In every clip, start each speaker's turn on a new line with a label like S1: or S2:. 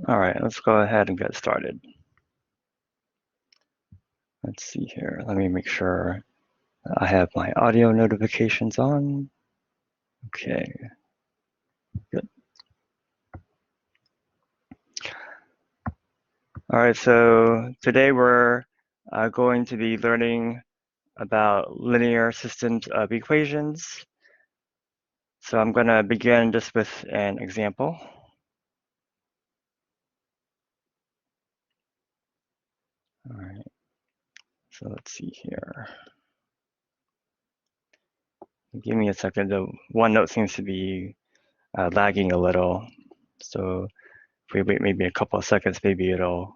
S1: All right, let's go ahead and get started. Let's see here. Let me make sure I have my audio notifications on. Okay, good. All right, so today we're going to be learning about linear systems of equations. So I'm going to begin just with an example. All right, so let's see here. Give me a second. The OneNote seems to be lagging a little. So if we wait maybe a couple of seconds, maybe it'll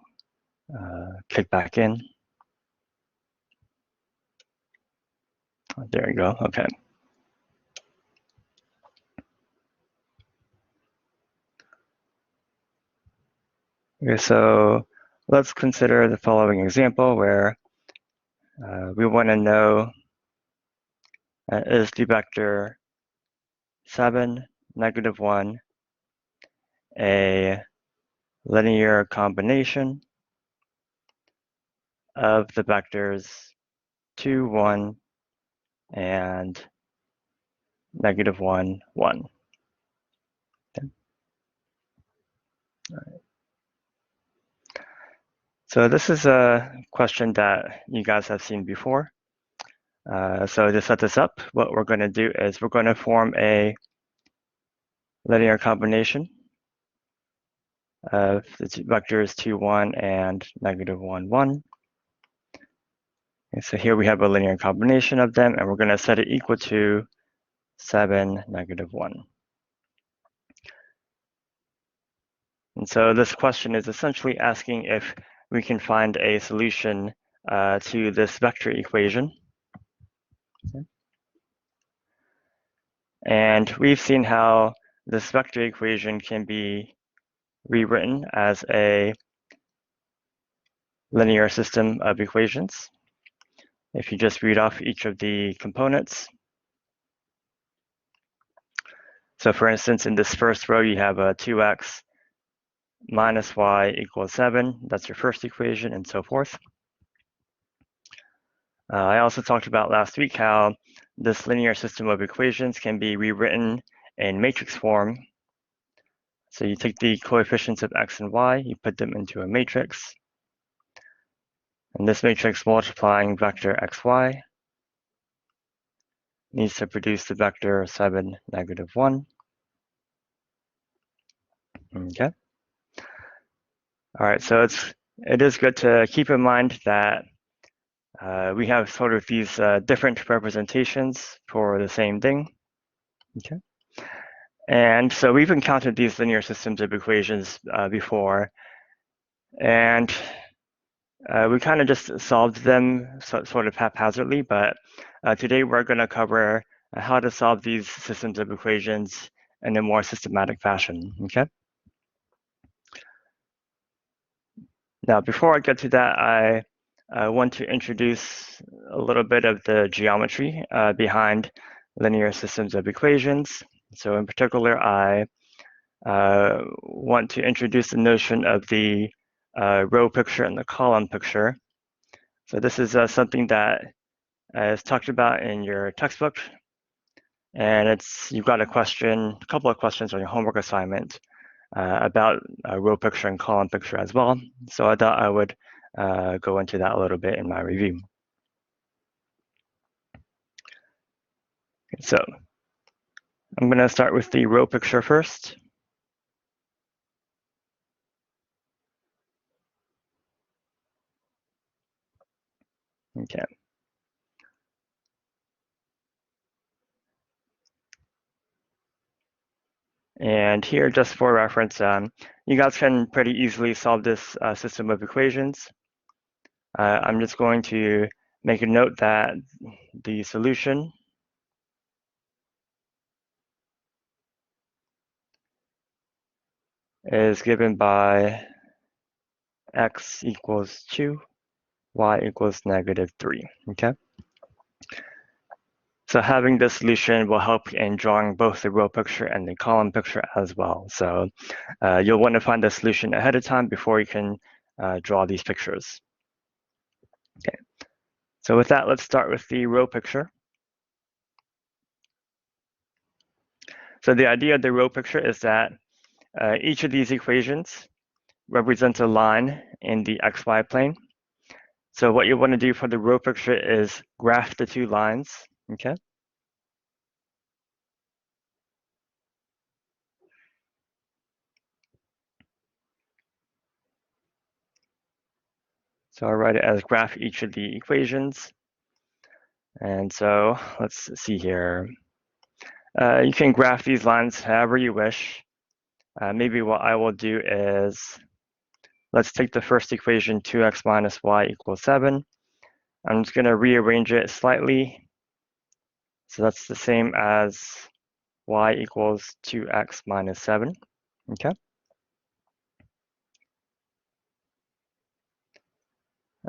S1: kick back in. There you go. Okay. Okay, so let's consider the following example where we want to know is the vector 7, -1 a linear combination of the vectors 2, 1, and -1, 1. Okay. All right. So this is a question that you guys have seen before. So to set this up, what we're going to do is we're going to form a linear combination of the vectors 2, 1, and -1, 1. Okay, so here we have a linear combination of them, and we're going to set it equal to 7, -1. And so this question is essentially asking if we can find a solution to this vector equation. Okay. And we've seen how this vector equation can be rewritten as a linear system of equations. If you just read off each of the components. So for instance, in this first row, you have a 2x minus y equals 7. That's your first equation, and so forth. I also talked about last week how this linear system of equations can be rewritten in matrix form. So you take the coefficients of x and y, you put them into a matrix. And this matrix multiplying vector xy needs to produce the vector 7, -1. Okay. All right, so it is good to keep in mind that we have sort of these different representations for the same thing. Okay. And so we've encountered these linear systems of equations before, and we kind of just solved them sort of haphazardly, but today we're going to cover how to solve these systems of equations in a more systematic fashion. Okay. Now, before I get to that, I want to introduce a little bit of the geometry behind linear systems of equations. So in particular, I want to introduce the notion of the row picture and the column picture. So this is something that is talked about in your textbook. And you've got a couple of questions on your homework assignment about row picture and column picture as well. So I thought I would go into that a little bit in my review. So I'm going to start with the row picture first. Okay. And here, just for reference, you guys can pretty easily solve this system of equations. I'm just going to make a note that the solution is given by x equals 2, y equals -3, okay? So having this solution will help in drawing both the row picture and the column picture as well. So you'll want to find the solution ahead of time before you can draw these pictures. Okay. So with that, let's start with the row picture. So the idea of the row picture is that each of these equations represents a line in the xy plane. So what you want to do for the row picture is graph the two lines, okay? So I'll write it as graph each of the equations. And so let's see here. You can graph these lines however you wish. Maybe what I will do is, let's take the first equation, 2x minus y equals 7. I'm just going to rearrange it slightly. So that's the same as y equals 2x minus 7, okay?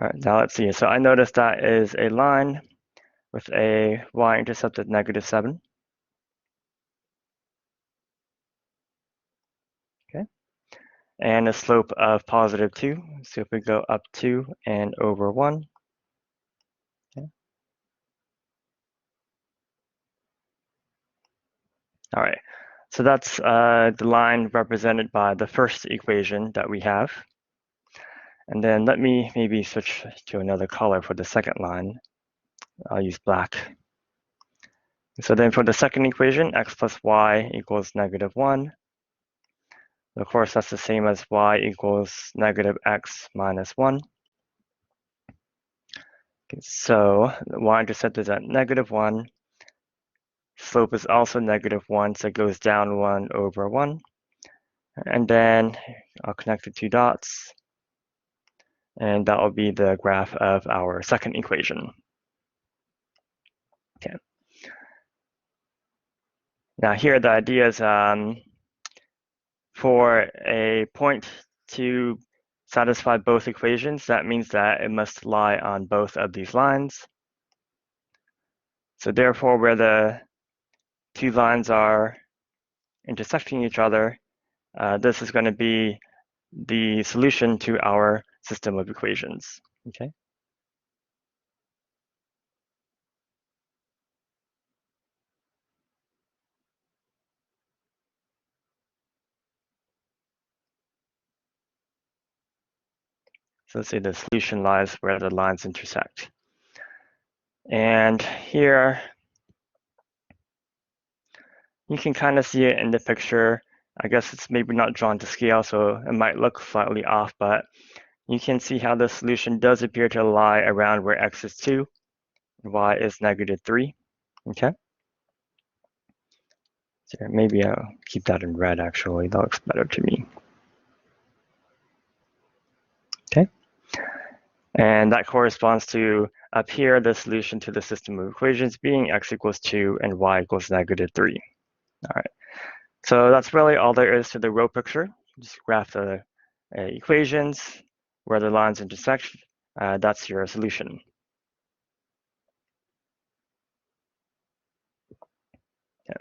S1: All right, now let's see. So I noticed that is a line with a y-intercept of -7. Okay, and a slope of +2. So if we go up 2 and over 1, okay. All right, so that's the line represented by the first equation that we have. And then let me maybe switch to another color for the second line. I'll use black. So then for the second equation, x plus y equals -1. Of course, that's the same as y equals -x minus 1. Okay, so the y-intercept is at -1. Slope is also -1, so it goes down 1 over 1. And then I'll connect the two dots. And that will be the graph of our second equation. Okay. Now here the idea is for a point to satisfy both equations, that means that it must lie on both of these lines. So therefore, where the two lines are intersecting each other, this is going to be the solution to our system of equations, okay? So let's say the solution lies where the lines intersect. And here, you can kind of see it in the picture. I guess it's maybe not drawn to scale, so it might look slightly off, but you can see how the solution does appear to lie around where x is 2 and y is -3, okay? So maybe I'll keep that in red, actually. That looks better to me. Okay. And that corresponds to, up here, the solution to the system of equations being x equals 2 and y equals -3. All right. So that's really all there is to the row picture. Just graph the equations, where the lines intersect. That's your solution. Okay.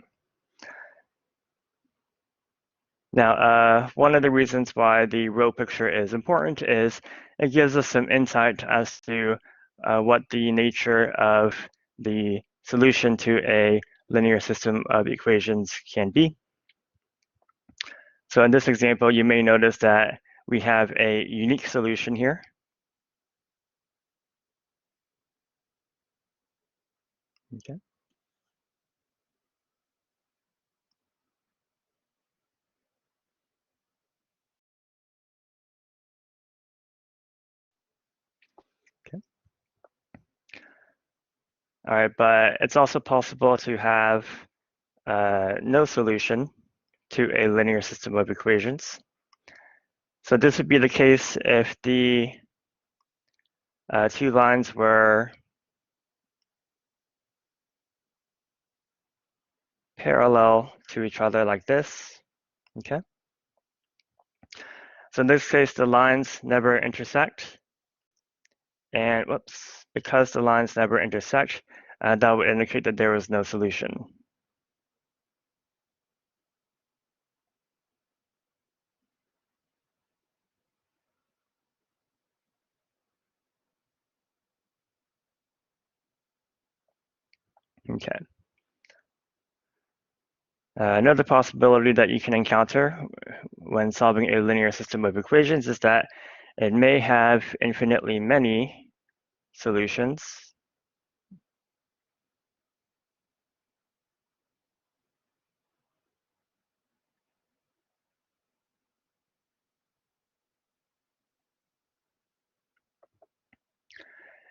S1: Now, one of the reasons why the row picture is important is it gives us some insight as to what the nature of the solution to a linear system of equations can be. So in this example, you may notice that we have a unique solution here. Okay. Okay. All right, but it's also possible to have no solution to a linear system of equations. So this would be the case if the two lines were parallel to each other like this, okay? So in this case, the lines never intersect. And whoops, because the lines never intersect, that would indicate that there was no solution. Okay. Another possibility that you can encounter when solving a linear system of equations is that it may have infinitely many solutions.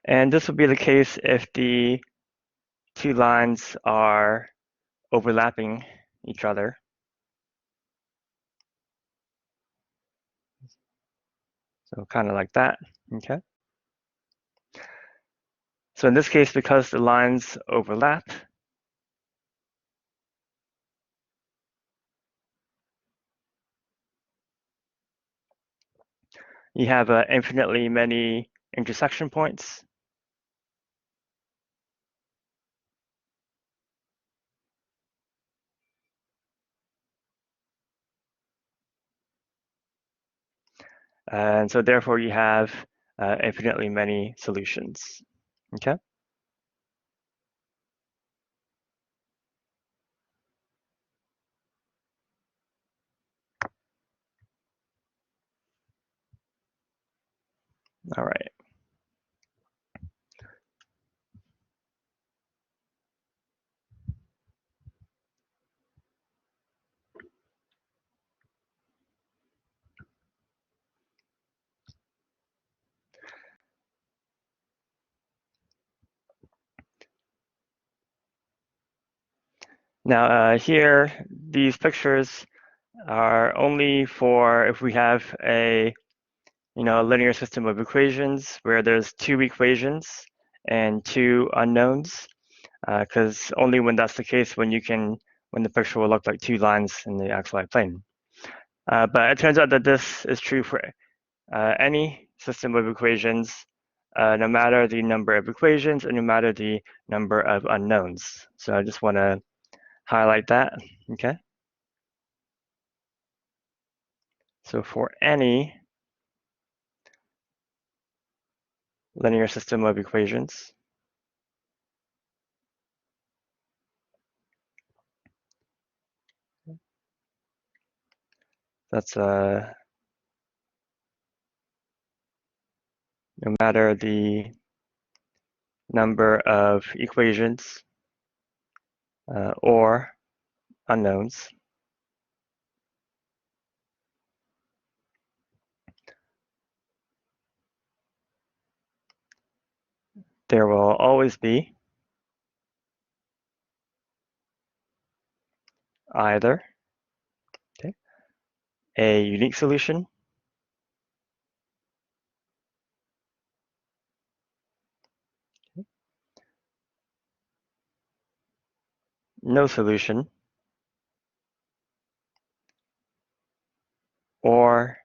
S1: And this will be the case if the two lines are overlapping each other. So kind of like that, okay? So in this case, because the lines overlap, you have infinitely many intersection points. And so therefore you have infinitely many solutions, okay? All right. Now here, these pictures are only for if we have a linear system of equations where there's two equations and two unknowns, because only when that's the case when the picture will look like two lines in the xy plane. But it turns out that this is true for any system of equations, no matter the number of equations and no matter the number of unknowns. So I just want to highlight that, okay? So for any linear system of equations, that's no matter the number of equations or unknowns, there will always be either a unique solution no solution, or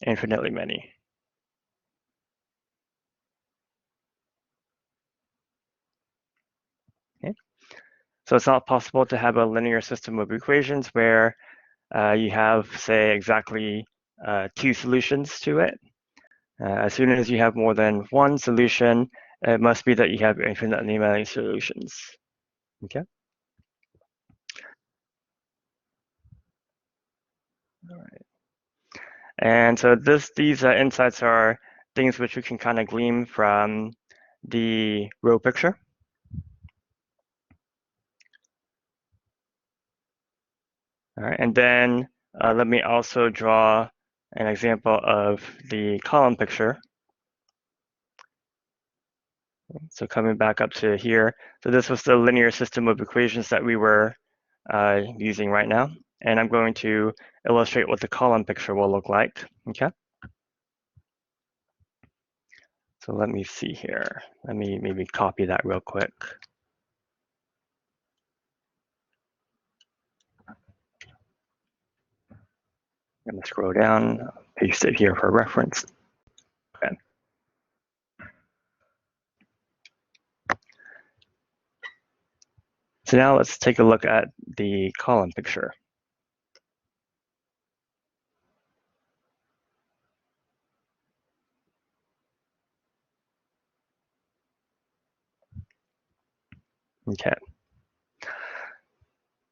S1: infinitely many. Okay? So it's not possible to have a linear system of equations where you have, say, exactly two solutions to it. As soon as you have more than one solution, it must be that you have infinitely many solutions. Okay. All right. And so these insights are things which we can kind of glean from the row picture. All right, and then let me also draw an example of the column picture. So coming back up to here, so this was the linear system of equations that we were using right now. And I'm going to illustrate what the column picture will look like, okay? So let me see here. Let me maybe copy that real quick. I'm gonna scroll down, paste it here for reference. Okay. So now let's take a look at the column picture. Okay.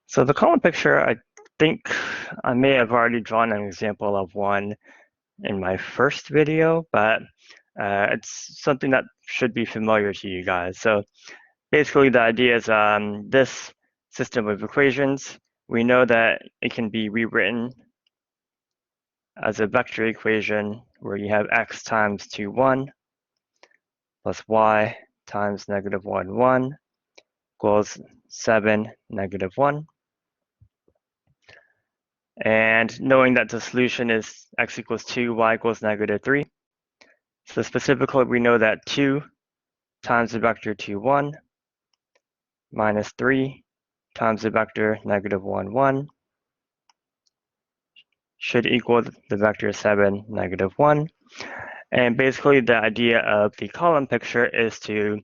S1: So the column picture, I think I may have already drawn an example of one in my first video, but it's something that should be familiar to you guys. So basically the idea is this system of equations, we know that it can be rewritten as a vector equation where you have x times 2, 1 plus y times negative 1, 1 equals 7, negative 1. And knowing that the solution is x equals 2, y equals negative 3. So specifically, we know that 2 times the vector 2, 1 minus 3 times the vector negative 1, 1 should equal the vector 7, negative 1. And basically, the idea of the column picture is to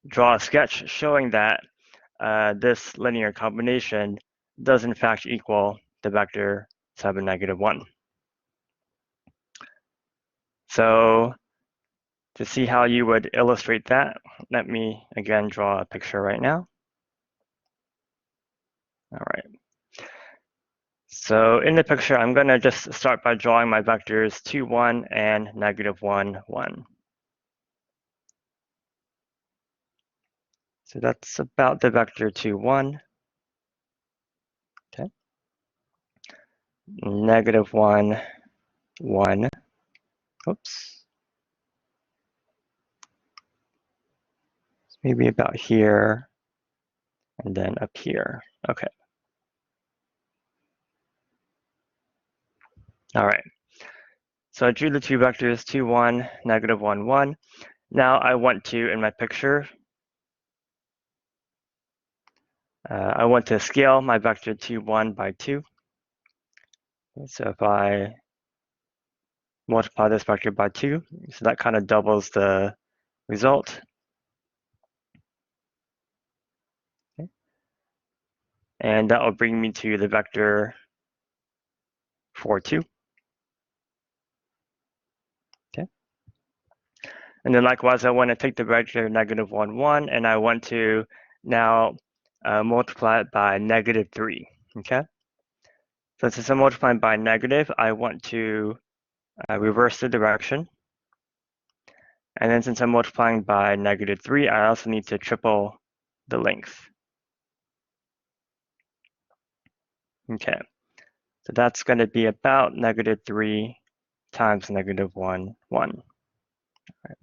S1: draw a sketch showing that this linear combination does in fact equal the vector 7, negative 1. So to see how you would illustrate that, let me again draw a picture right now. All right. So in the picture, I'm going to just start by drawing my vectors 2, 1 and negative 1, 1. So that's about the vector 2, 1. Okay. Negative 1, 1. Oops. Maybe about here and then up here. Okay. All right. So I drew the two vectors 2, 1, negative 1, 1. Now I want to, in my picture, I want to scale my vector 2, 1 by 2. So if I multiply this vector by 2, so that kind of doubles the result. Okay. And that will bring me to the vector 4, 2. Okay. And then likewise, I want to take the vector negative 1, 1, and I want to now multiply it by negative 3. Okay. So since I'm multiplying by negative, I want to reverse the direction. And then since I'm multiplying by negative 3, I also need to triple the length. Okay, so that's going to be about negative 3 times negative 1, 1. Right.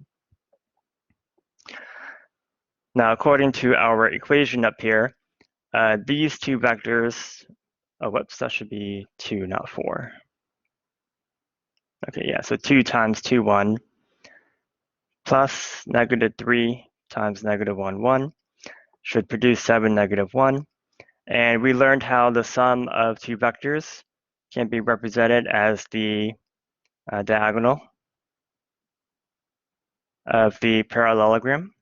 S1: Now, according to our equation up here, these two vectors, oh, whoops, that should be 2, not 4. Okay, yeah, so 2 times 2, 1 plus negative 3 times negative 1, 1 should produce 7, negative 1. And we learned how the sum of two vectors can be represented as the diagonal of the parallelogram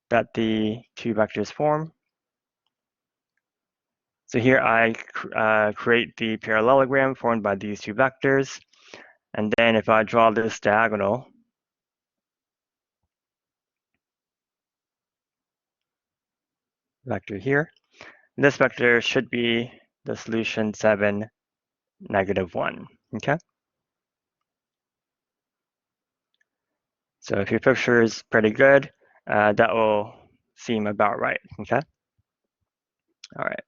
S1: that the two vectors form. So here I create the parallelogram formed by these two vectors. And then if I draw this diagonal, vector here, this vector should be the solution 7, negative 1. Okay. So if your picture is pretty good, that will seem about right. Okay. All right.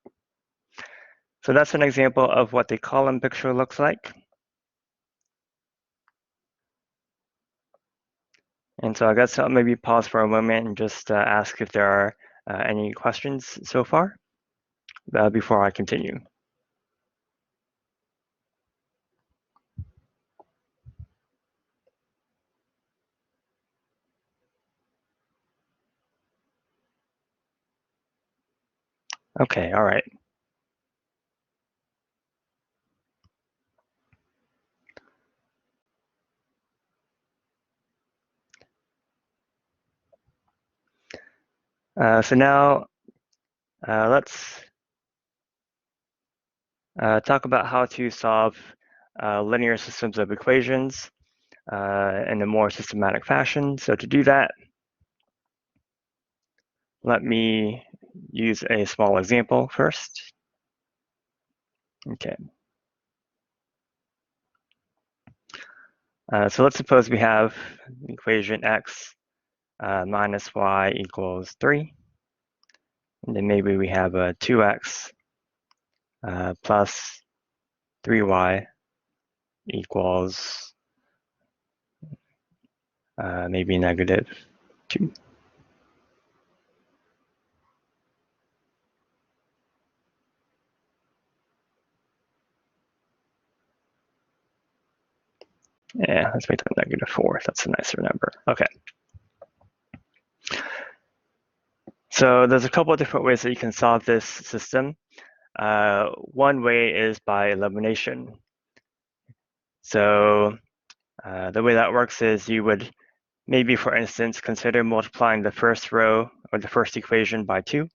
S1: So that's an example of what the column picture looks like. And so I guess I'll maybe pause for a moment and just ask if there are any questions so far before I continue. Okay, all right. So now let's talk about how to solve linear systems of equations in a more systematic fashion. So to do that, let me use a small example first. Okay. So let's suppose we have the equation x minus y equals 3. And then maybe we have a 2x plus 3y equals maybe negative 2. Yeah, let's make that negative 4. That's a nicer number. Okay. So there's a couple of different ways that you can solve this system. One way is by elimination. So the way that works is you would maybe, for instance, consider multiplying the first row or the first equation by 2.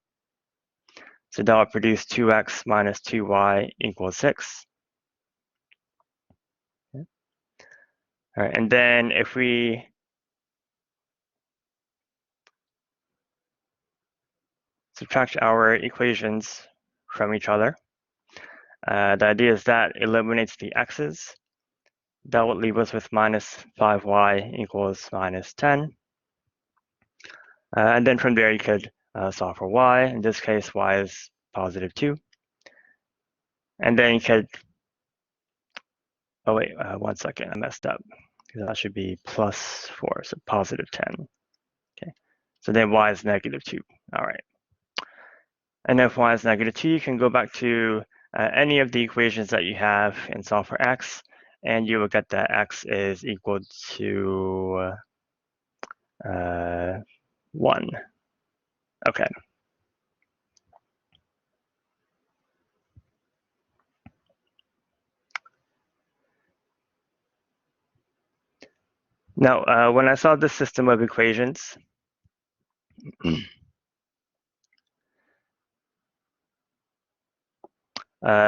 S1: So that will produce 2x minus 2y equals 6. Okay. All right, and then if we subtract our equations from each other, the idea is that eliminates the x's. That would leave us with minus 5y equals minus 10. And then from there, you could solve for y. In this case, y is positive 2. And then you could, oh wait, 1 second, I messed up. That should be plus 4, so positive 10. Okay, so then y is negative 2. All right. And if y is negative 2, you can go back to any of the equations that you have and solve for x, and you will get that x is equal to 1. Okay. Now, when I solve this system of equations,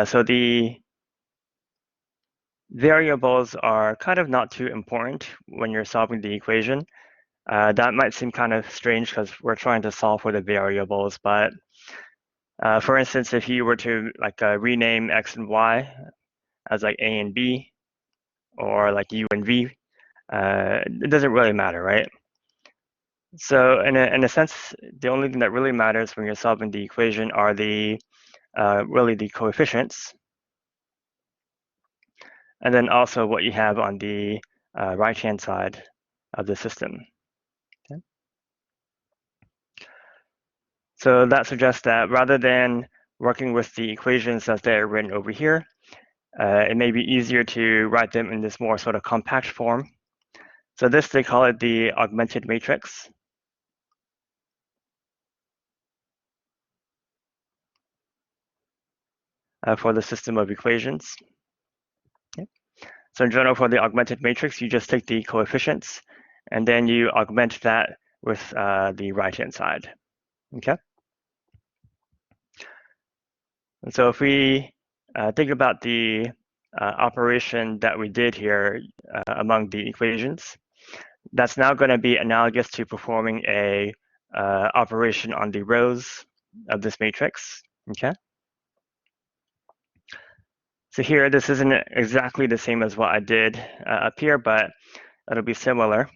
S1: so the variables are kind of not too important when you're solving the equation. That might seem kind of strange because we're trying to solve for the variables, but for instance, if you were to like rename x and y as like a and b, or like u and v, it doesn't really matter, right? So in a sense, the only thing that really matters when you're solving the equation are the really the coefficients, and then also what you have on the right-hand side of the system. Okay. So that suggests that rather than working with the equations as they're written over here, it may be easier to write them in this more sort of compact form. So this, they call it the augmented matrix. For the system of equations. Okay. So in general, for the augmented matrix, you just take the coefficients, and then you augment that with the right-hand side. Okay. And so if we think about the operation that we did here among the equations, that's now going to be analogous to performing a operation on the rows of this matrix. Okay. So here, this isn't exactly the same as what I did up here, but it'll be similar.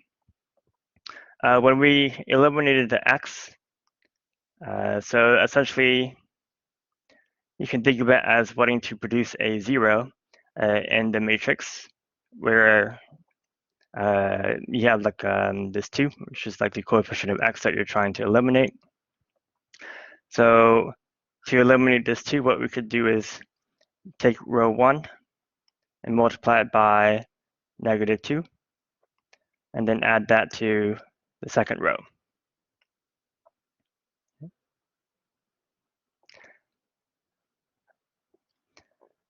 S1: When we eliminated the x, so essentially, you can think of it as wanting to produce a 0 in the matrix, where you have like this 2, which is like the coefficient of x that you're trying to eliminate. So to eliminate this 2, what we could do is take row 1 and multiply it by negative 2, and then add that to the second row.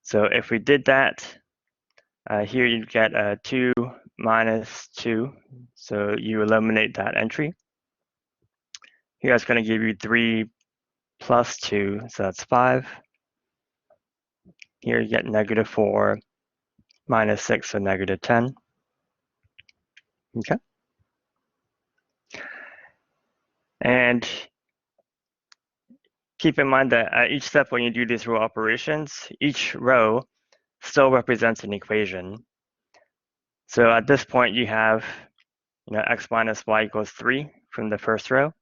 S1: So if we did that, here you get 2 minus 2, so you eliminate that entry. Here it's going to give you 3 plus 2, so that's 5. Here you get -4 minus 6, so -10. Okay. And keep in mind that at each step when you do these row operations, each row still represents an equation. So at this point, you have x minus y equals 3 from the first row.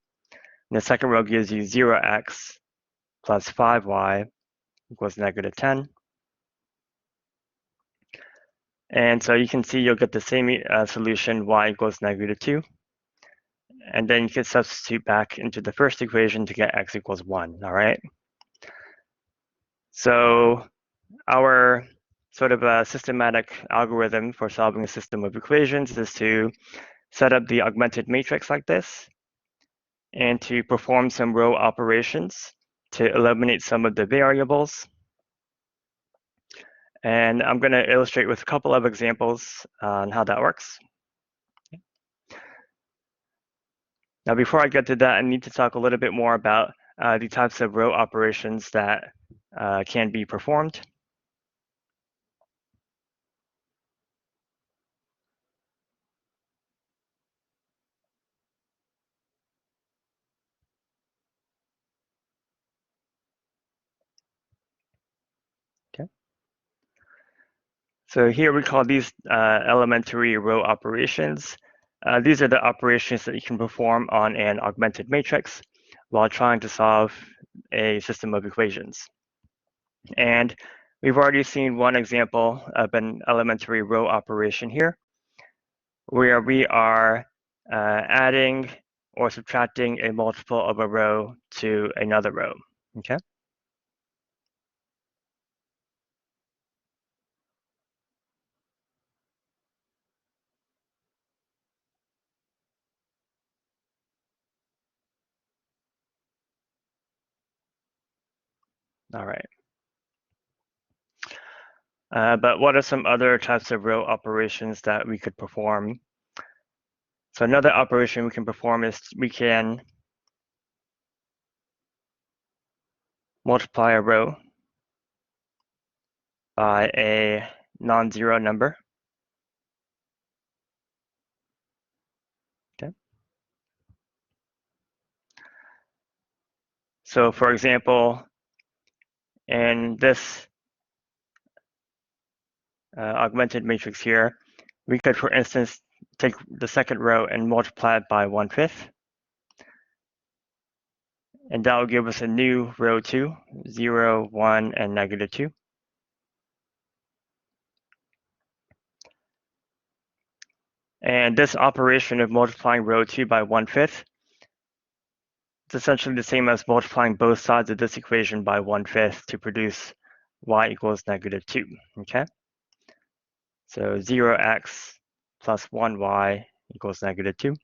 S1: And the second row gives you 0x plus 5y equals -10. And so you can see you'll get the same solution, y equals -2. And then you can substitute back into the first equation to get x equals 1, all right? So our sort of a systematic algorithm for solving a system of equations is to set up the augmented matrix like this and to perform some row operations to eliminate some of the variables. And I'm going to illustrate with a couple of examples on how that works. Now, before I get to that, I need to talk a little bit more about the types of row operations that can be performed. Okay. So here we call these elementary row operations. These are the operations that you can perform on an augmented matrix while trying to solve a system of equations. And we've already seen one example of an elementary row operation here, where we are adding or subtracting a multiple of a row to another row, okay? All right. But what are some other types of row operations that we could perform? So another operation we can perform is we can multiply a row by a non-zero number. Okay. So for example, in this augmented matrix here, we could, for instance, take the second row and multiply it by 1/5. And that will give us a new row 2, 0, 1, and -2. And this operation of multiplying row 2 by 1/5 is essentially the same as multiplying both sides of this equation by 1/5 to produce y equals -2, okay? So 0x plus 1y equals -2.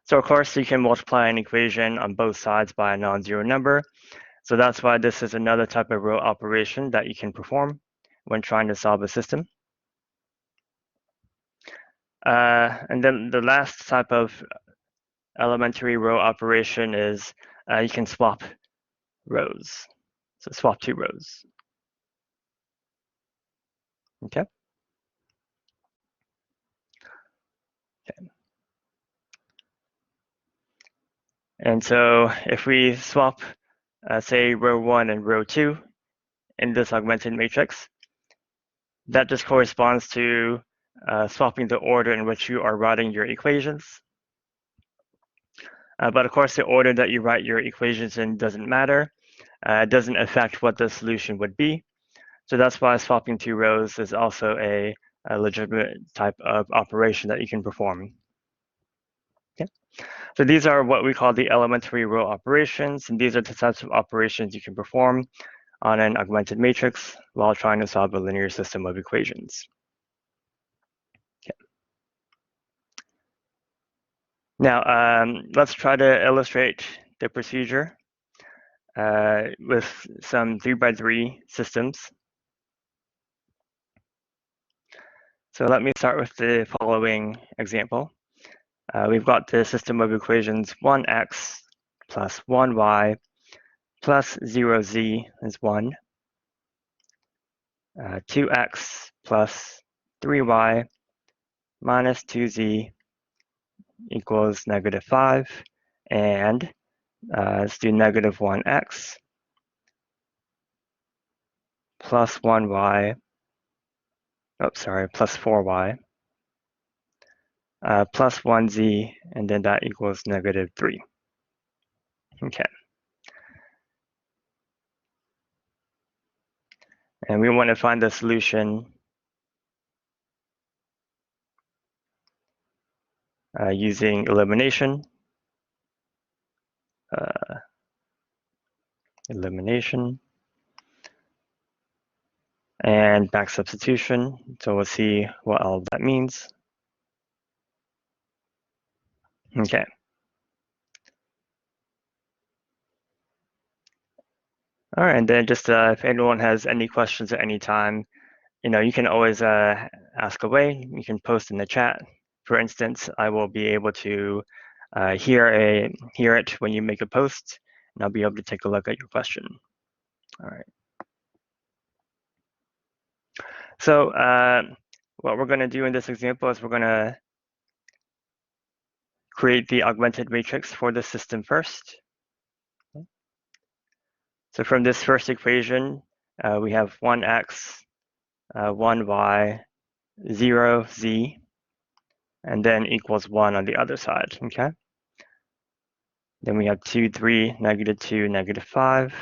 S1: So of course, you can multiply an equation on both sides by a non-zero number. So that's why this is another type of row operation that you can perform when trying to solve a system. And then the last type of elementary row operation is you can swap rows. So swap two rows. Okay. Okay. And so if we swap, say, row 1 and row 2 in this augmented matrix, that just corresponds to swapping the order in which you are writing your equations. But of course, the order that you write your equations in doesn't matter. It doesn't affect what the solution would be. So that's why swapping two rows is also a legitimate type of operation that you can perform. Okay. So these are what we call the elementary row operations, and these are the types of operations you can perform on an augmented matrix while trying to solve a linear system of equations. Okay. Now, let's try to illustrate the procedure with some 3x3 systems. So let me start with the following example. we've got the system of equations 1x plus 1y plus 0z is 1, 2x plus 3y minus 2z equals -5, and let's do -1x plus 1y, plus 4y, plus 1z, and then that equals -3. Okay. And we want to find the solution using elimination. And back substitution. So we'll see what all that means. Okay. All right, and then just if anyone has any questions at any time, you can always ask away. You can post in the chat. For instance, I will be able to hear it when you make a post, and I'll be able to take a look at your question. All right. So what we're going to do in this example is we're going to create the augmented matrix for the system first. So from this first equation, we have 1x, 1y, 0z, and then equals 1 on the other side, okay? Then we have 2, 3, -2, -5,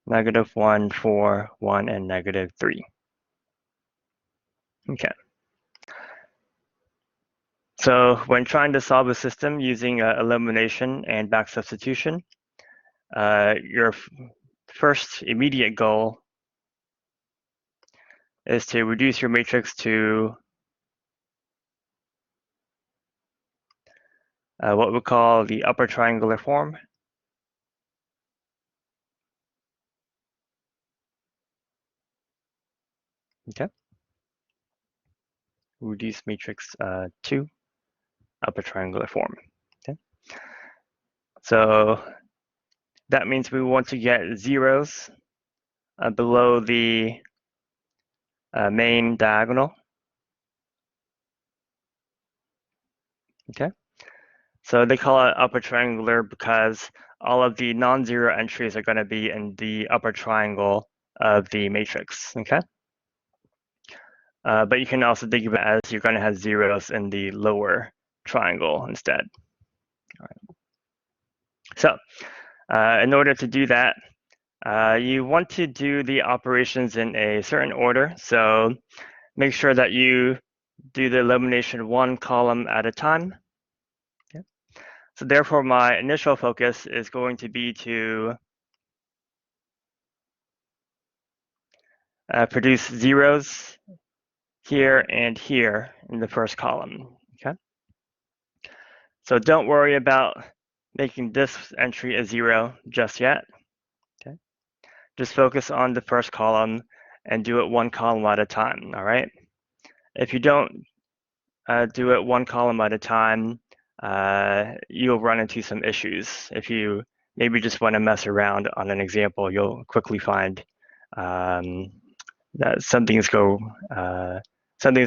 S1: -1, 4, 1, and -3. Okay. So when trying to solve a system using elimination and back substitution, your first immediate goal is to reduce your matrix to what we call the upper triangular form. Okay. Reduce matrix to upper triangular form. Okay. So that means we want to get zeros below the main diagonal. Okay. So they call it upper triangular because all of the non-zero entries are going to be in the upper triangle of the matrix. Okay. But you can also think of it as you're going to have zeros in the lower triangle instead. All right. So in order to do that, you want to do the operations in a certain order. So make sure that you do the elimination one column at a time. Okay. So therefore, my initial focus is going to be to produce zeros here and here in the first column. Okay. So don't worry about making this entry a 0 just yet. Okay. Just focus on the first column and do it one column at a time. All right. If you don't do it one column at a time, you'll run into some issues. If you maybe just want to mess around on an example, you'll quickly find that some things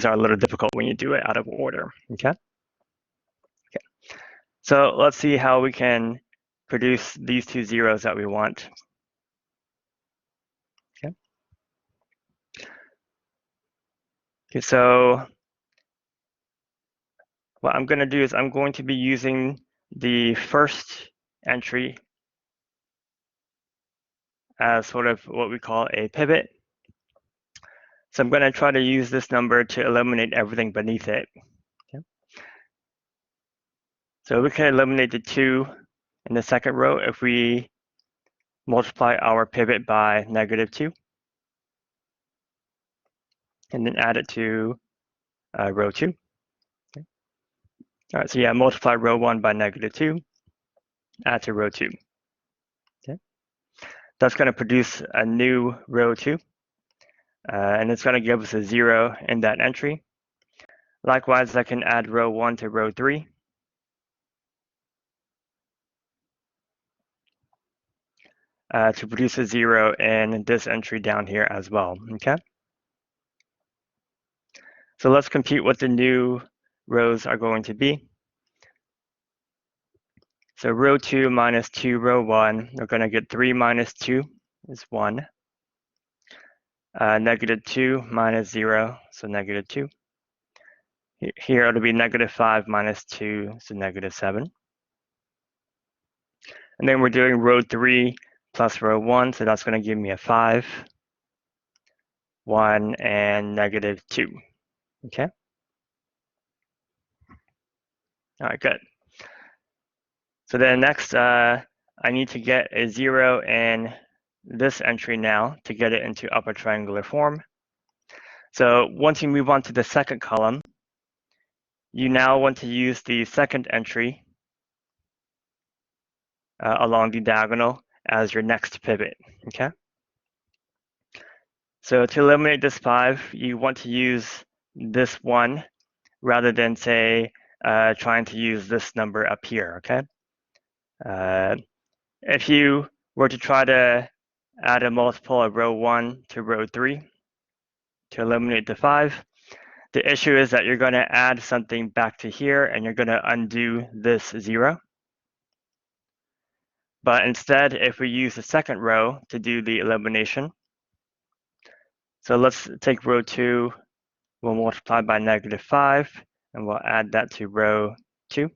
S1: are a little difficult when you do it out of order. Okay. Okay. So let's see how we can produce these two zeros that we want. Okay. Okay. So what I'm going to do is I'm going to be using the first entry as sort of what we call a pivot. So I'm going to try to use this number to eliminate everything beneath it. Okay. So we can eliminate the 2 in the second row if we multiply our pivot by -2 and then add it to row 2. Okay. All right, so yeah, multiply row 1 by -2, add to row 2. Okay. That's going to produce a new row 2, and it's going to give us a 0 in that entry. Likewise, I can add row 1 to row 3, to produce a 0 in this entry down here as well, okay? So let's compute what the new rows are going to be. So row 2 minus 2, row 1, we're going to get 3 minus 2 is 1. Negative 2 minus 0, so negative 2. Here it'll be negative 5 minus 2, so negative 7. And then we're doing row 3 plus row 1, so that's going to give me a 5, 1, and negative 2. Okay? All right, good. So then next, I need to get a 0 in this entry now to get it into upper triangular form. So once you move on to the second column, you now want to use the second entry along the diagonal as your next pivot, okay? So to eliminate this 5, you want to use this 1 rather than, say, trying to use this number up here, okay? If you were to try to add a multiple of row 1 to row 3 to eliminate the 5, the issue is that you're going to add something back to here and you're going to undo this 0. But instead, if we use the second row to do the elimination, so let's take row 2, we'll multiply by negative 5, and we'll add that to row 3.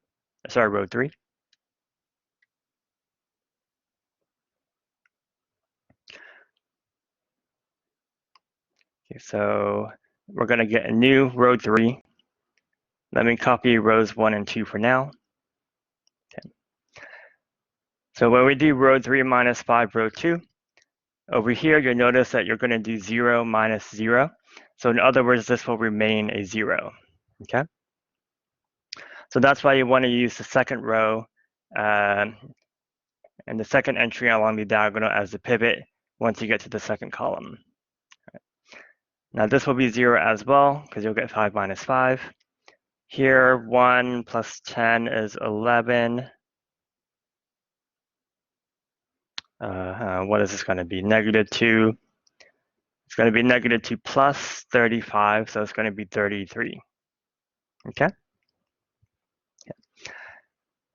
S1: Okay, so we're going to get a new row 3. Let me copy rows 1 and 2 for now. Okay. So when we do row 3 minus 5, row 2, over here, you'll notice that you're going to do 0 minus 0. So in other words, this will remain a 0, okay? So that's why you want to use the second row and the second entry along the diagonal as the pivot once you get to the second column. Right. Now this will be 0 as well, because you'll get 5 minus 5. Here, 1 plus 10 is 11. What is this going to be? Negative 2. It's going to be negative 2 plus 35, so it's going to be 33. Okay?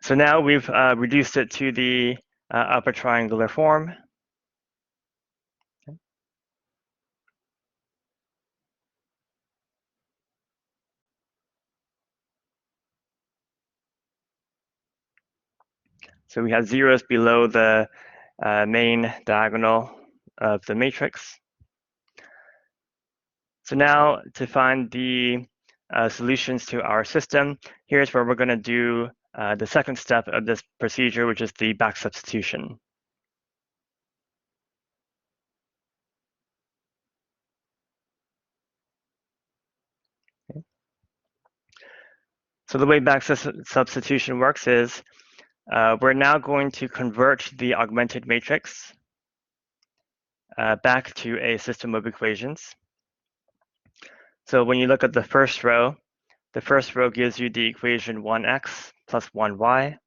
S1: So now we've reduced it to the upper triangular form. Okay. So we have zeros below the main diagonal of the matrix. So now to find the solutions to our system, here's where we're going to do the second step of this procedure, which is the back substitution. Okay. So the way back substitution works is we're now going to convert the augmented matrix back to a system of equations. So when you look at the first row gives you the equation 1x plus 1y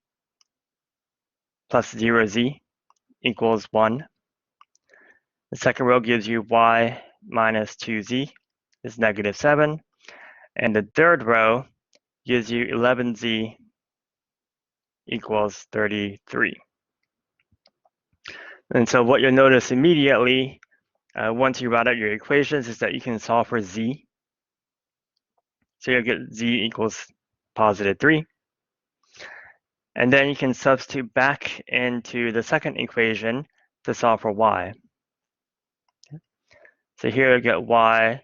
S1: plus 0z equals 1. The second row gives you y minus 2z is negative 7. And the third row gives you 11z equals 33. And so what you'll notice immediately once you write out your equations is that you can solve for z. So you'll get z equals positive 3. And then you can substitute back into the second equation to solve for y. Okay. So here you get y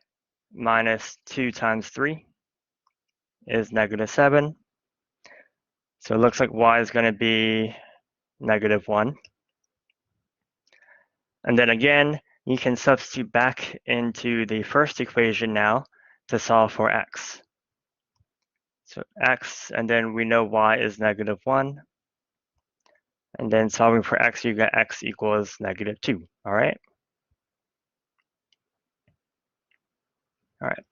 S1: minus 2 times 3 is negative 7. So it looks like y is going to be negative 1. And then again, you can substitute back into the first equation now to solve for x. So x, and then we know y is negative 1. And then solving for x, you get x equals negative 2. All right? All right.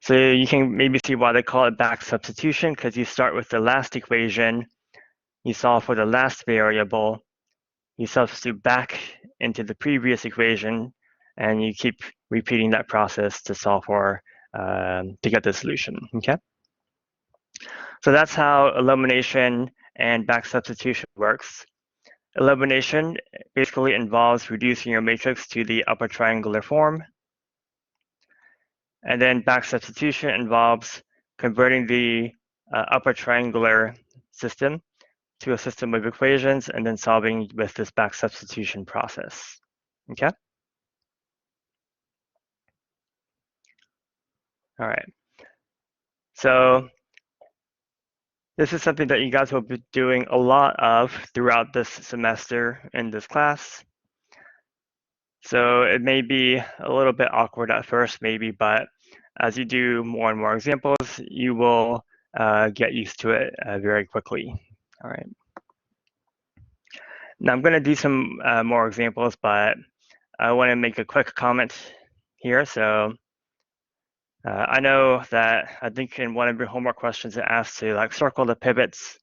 S1: So you can maybe see why they call it back substitution, because you start with the last equation, you solve for the last variable, you substitute back into the previous equation, and you keep repeating that process to solve for, to get the solution, okay? So that's how elimination and back substitution works. Elimination basically involves reducing your matrix to the upper triangular form. And then back substitution involves converting the upper triangular system to a system of equations and then solving with this back substitution process, okay? All right. So this is something that you guys will be doing a lot of throughout this semester in this class. So it may be a little bit awkward at first, maybe, but as you do more and more examples, you will get used to it very quickly. All right. Now I'm going to do some more examples, but I want to make a quick comment here. So I know that I think in one of your homework questions it asks to like circle the pivots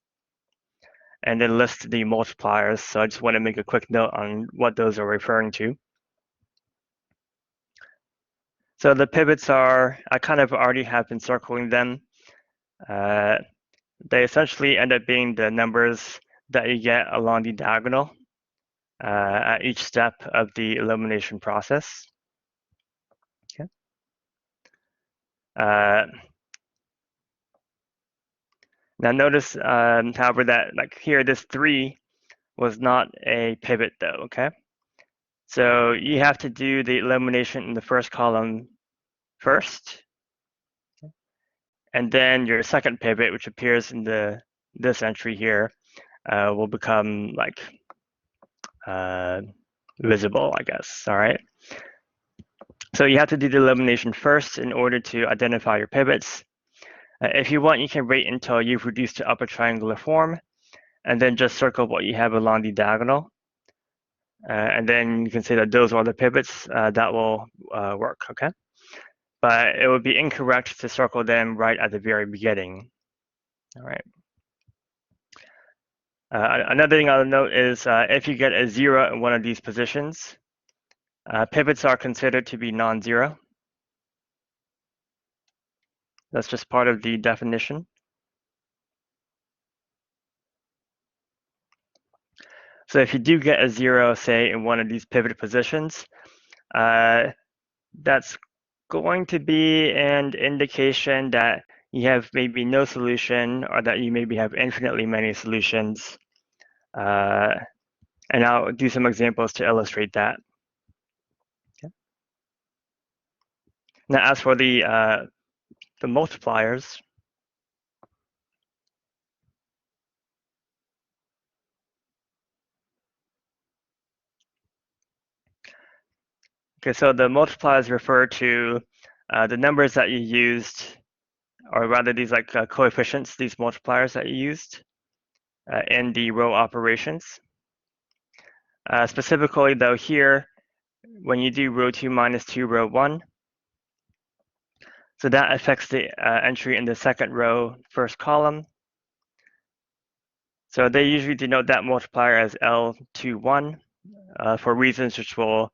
S1: and then list the multipliers. So I just want to make a quick note on what those are referring to. So the pivots are, I kind of already have been circling them. They essentially end up being the numbers that you get along the diagonal at each step of the elimination process. Okay. Now notice, however, that like here, this 3 was not a pivot though, okay? So you have to do the elimination in the first column first. And then your second pivot, which appears in this entry here, will become like visible, I guess, all right? So you have to do the elimination first in order to identify your pivots. If you want, you can wait until you've reduced to upper triangular form, and then just circle what you have along the diagonal. And then you can say that those are the pivots that will work, okay? But it would be incorrect to circle them right at the very beginning, all right? Another thing I'll note is if you get a 0 in one of these positions, pivots are considered to be non-zero. That's just part of the definition. So if you do get a 0, say, in one of these pivot positions, that's going to be an indication that you have maybe no solution or that you maybe have infinitely many solutions. And I'll do some examples to illustrate that. Okay. Now, as for the multipliers, okay, so the multipliers refer to the numbers that you used, or rather these like coefficients, these multipliers that you used in the row operations. Specifically though here, when you do row 2 minus 2 row 1, so that affects the entry in the second row, first column. So they usually denote that multiplier as L21 for reasons which will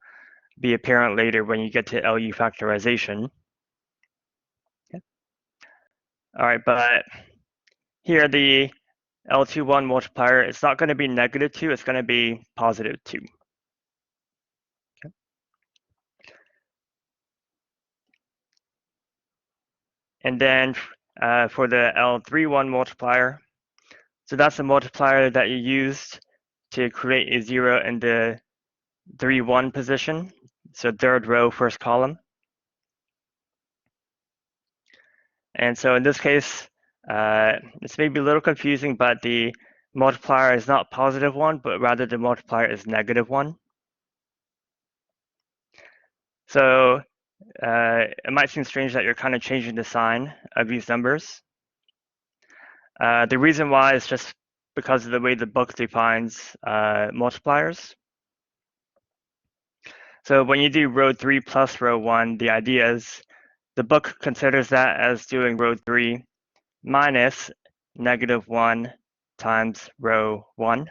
S1: be apparent later when you get to LU factorization. Okay. All right, but here the L21 multiplier, it's not going to be -2, it's going to be +2. Okay. And then for the L31 multiplier, so that's the multiplier that you used to create a 0 in the 3-1 position, so third row, first column. And so in this case, this may be a little confusing, but the multiplier is not +1, but rather the multiplier is -1. So it might seem strange that you're kind of changing the sign of these numbers. The reason why is just because of the way the book defines multipliers. So when you do row 3 plus row 1, the idea is the book considers that as doing row 3 minus -1 times row 1.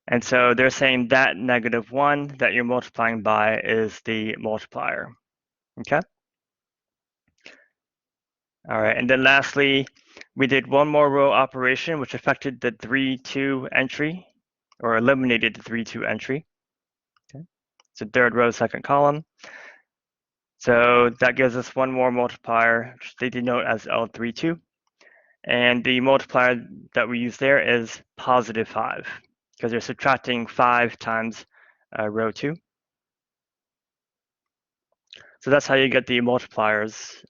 S1: And so they're saying that -1 that you're multiplying by is the multiplier, okay? All right, and then lastly, we did one more row operation, which affected the 3-2 entry, or eliminated the 3-2 entry. Okay. So third row, second column. So that gives us one more multiplier, which they denote as L32. And the multiplier that we use there is +5, because you're subtracting 5 times row 2. So that's how you get the multipliers.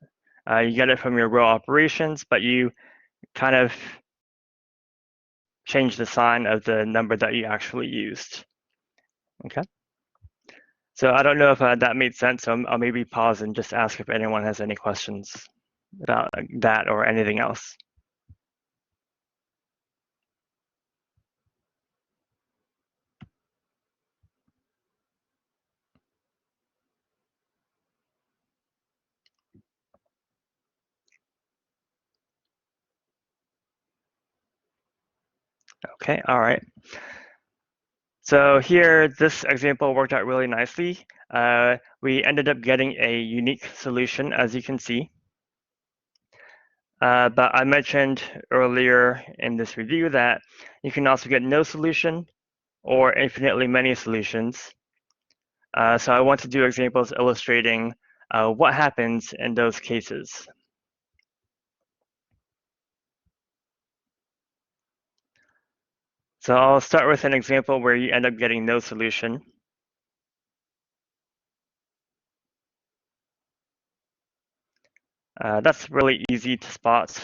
S1: You get it from your row operations, but you kind of change the sign of the number that you actually used. Okay. So I don't know if that made sense. So I'll maybe pause and just ask if anyone has any questions about that or anything else. Okay, all right. So here, this example worked out really nicely. We ended up getting a unique solution, as you can see. But I mentioned earlier in this review that you can also get no solution or infinitely many solutions. So I want to do examples illustrating what happens in those cases. So I'll start with an example where you end up getting no solution. That's really easy to spot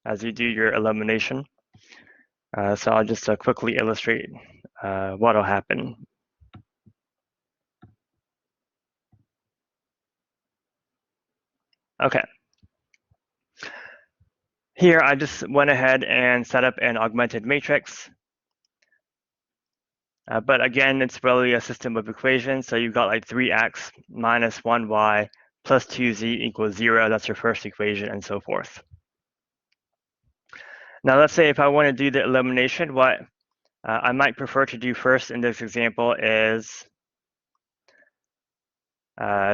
S1: as you do your elimination. So I'll just quickly illustrate what will happen. Okay. Here, I just went ahead and set up an augmented matrix. But again, it's really a system of equations. So you've got like 3x minus 1y plus 2z equals 0. That's your first equation, and so forth. Now, let's say if I want to do the elimination, what I might prefer to do first in this example is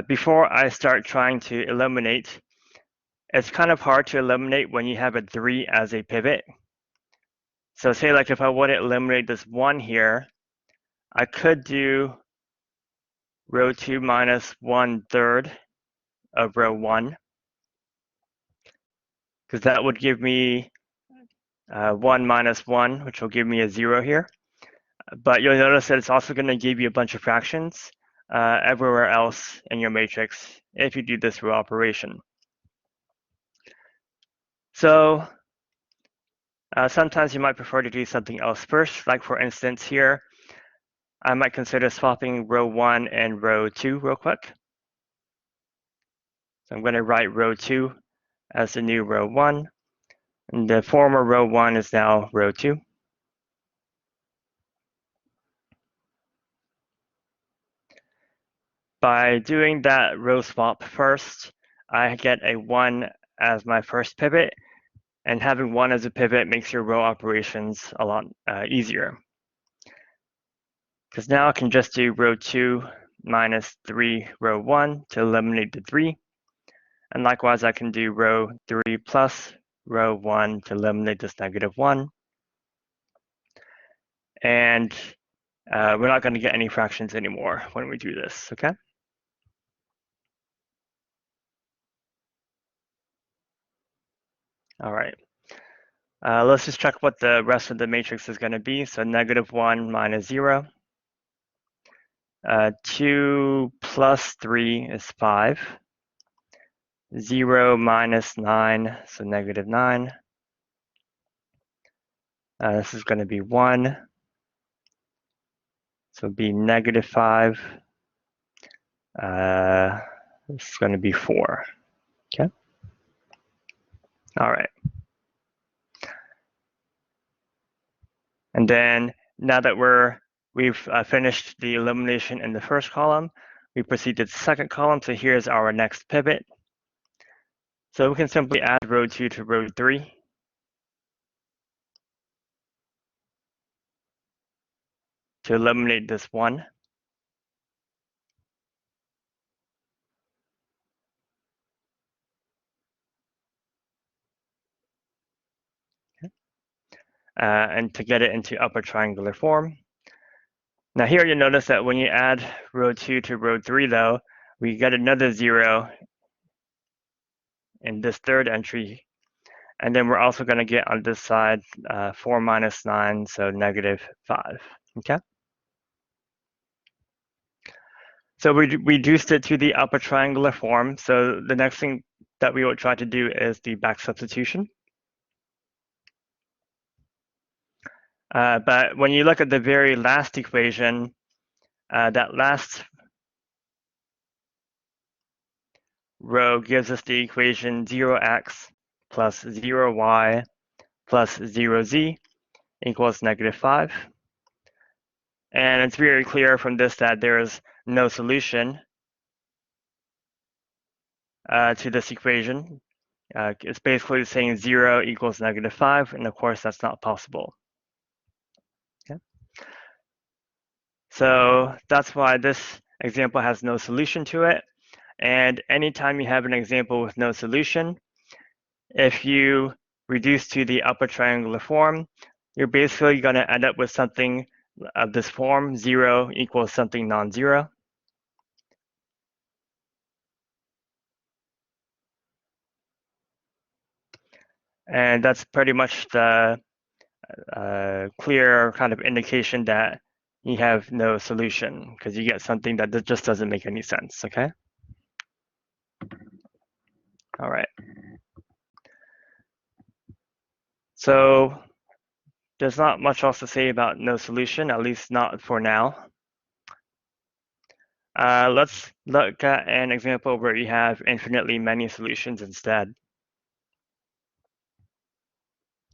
S1: before I start trying to eliminate, it's kind of hard to eliminate when you have a 3 as a pivot. So say like if I want to eliminate this 1 here, I could do row 2 minus 1/3 of row 1, because that would give me 1 minus 1, which will give me a 0 here. But you'll notice that it's also going to give you a bunch of fractions everywhere else in your matrix if you do this row operation. So sometimes you might prefer to do something else first. Like for instance here, I might consider swapping row 1 and row 2 real quick. So I'm going to write row 2 as the new row 1. And the former row 1 is now row 2. By doing that row swap first, I get a 1 as my first pivot, and having 1 as a pivot makes your row operations a lot easier. Because now I can just do row 2 minus 3 row 1 to eliminate the 3. And likewise, I can do row 3 plus row 1 to eliminate this -1. And we're not going to get any fractions anymore when we do this, okay? All right. Let's just check what the rest of the matrix is going to be. So -1 minus 0. 2 plus 3 is 5. 0 minus 9, so -9. This is going to be 1. So it'll be -5. This is going to be 4. Okay. All right. And then now that we've finished the elimination in the first column, we proceed to the second column. So here's our next pivot. So we can simply add row 2 to row 3. to eliminate this 1. And to get it into upper triangular form. Now here you notice that when you add row 2 to row 3 though, we get another 0 in this third entry. And then we're also going to get on this side 4 minus 9, so negative 5. Okay. So we reduced it to the upper triangular form. So the next thing that we will try to do is the back substitution. But when you look at the very last equation, that last row gives us the equation 0x plus 0y plus 0z equals negative 5. And it's very clear from this that there is no solution to this equation. It's basically saying 0 equals negative 5, and of course that's not possible. Okay. So that's why this example has no solution to it. And anytime you have an example with no solution, if you reduce to the upper triangular form, you're basically going to end up with something of this form, 0 equals something non-zero. And that's pretty much the clear kind of indication that you have no solution, because you get something that just doesn't make any sense, okay? All right. So there's not much else to say about no solution, at least not for now. Let's look at an example where you have infinitely many solutions instead.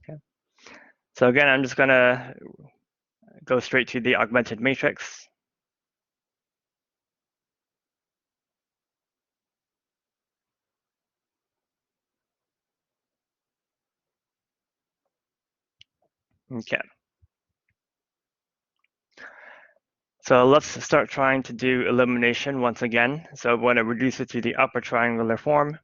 S1: Okay. So again, I'm just going to go straight to the augmented matrix. Okay. So let's start trying to do elimination once again. So I want to reduce it to the upper triangular form.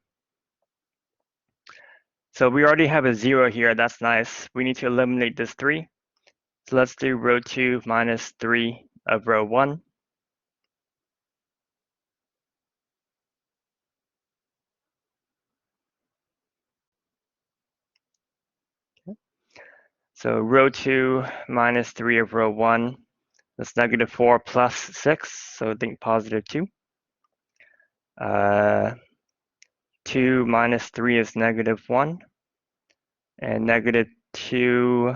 S1: So we already have a 0 here. That's nice. We need to eliminate this 3. So let's do row 2 minus 3 of row 1. Okay. So row 2 minus 3 of row 1. That's negative 4 plus 6. So think positive 2. 2 minus 3 is negative 1. And negative 2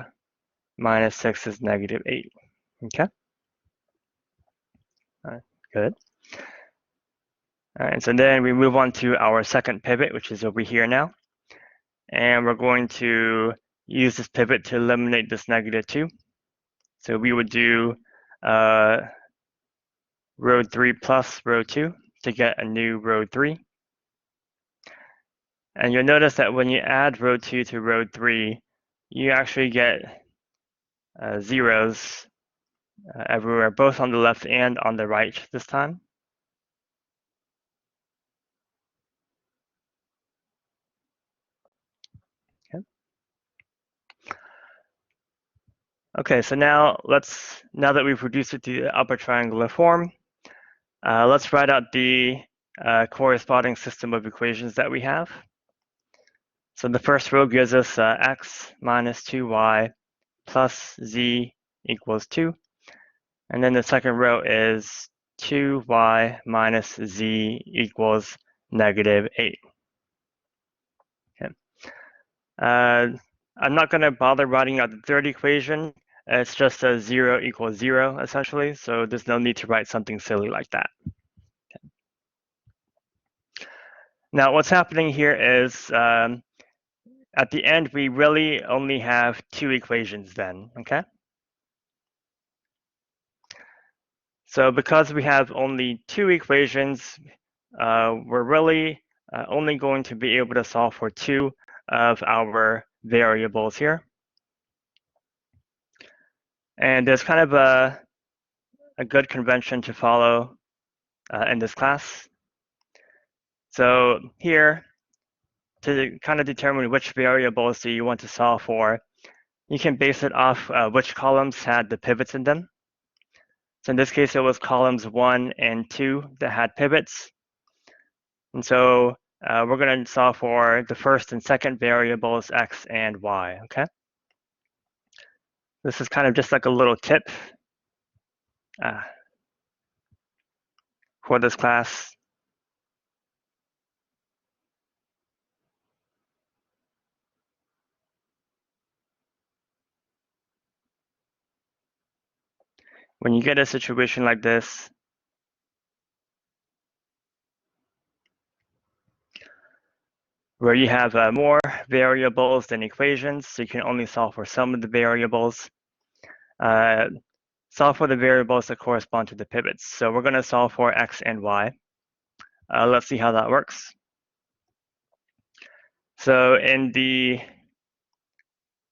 S1: minus 6 is negative 8. Okay. All right, good. All right, so then we move on to our second pivot, which is over here now. And we're going to use this pivot to eliminate this negative 2. So we would do row 3 plus row 2 to get a new row 3. And you'll notice that when you add row 2 to row 3, you actually get zeros everywhere, both on the left and on the right this time. Okay, so now that we've reduced it to the upper triangular form, let's write out the corresponding system of equations that we have. So the first row gives us x minus 2y plus z equals 2. And then the second row is 2y minus z equals negative 8. Okay. I'm not going to bother writing out the third equation. It's just a 0 equals 0, essentially, so there's no need to write something silly like that. Okay. Now, what's happening here is at the end, we really only have 2 equations then, okay? So because we have only 2 equations, we're really only going to be able to solve for 2 of our variables here. And there's kind of a a good convention to follow in this class. So here, to kind of determine which variables do you want to solve for, you can base it off which columns had the pivots in them. So in this case, it was columns 1 and 2 that had pivots. And so we're going to solve for the first and second variables, x and y, okay? This is kind of just like a little tip for this class. When you get a situation like this, where you have more variables than equations, so you can only solve for some of the variables, solve for the variables that correspond to the pivots. So we're going to solve for x and y. Let's see how that works. So in the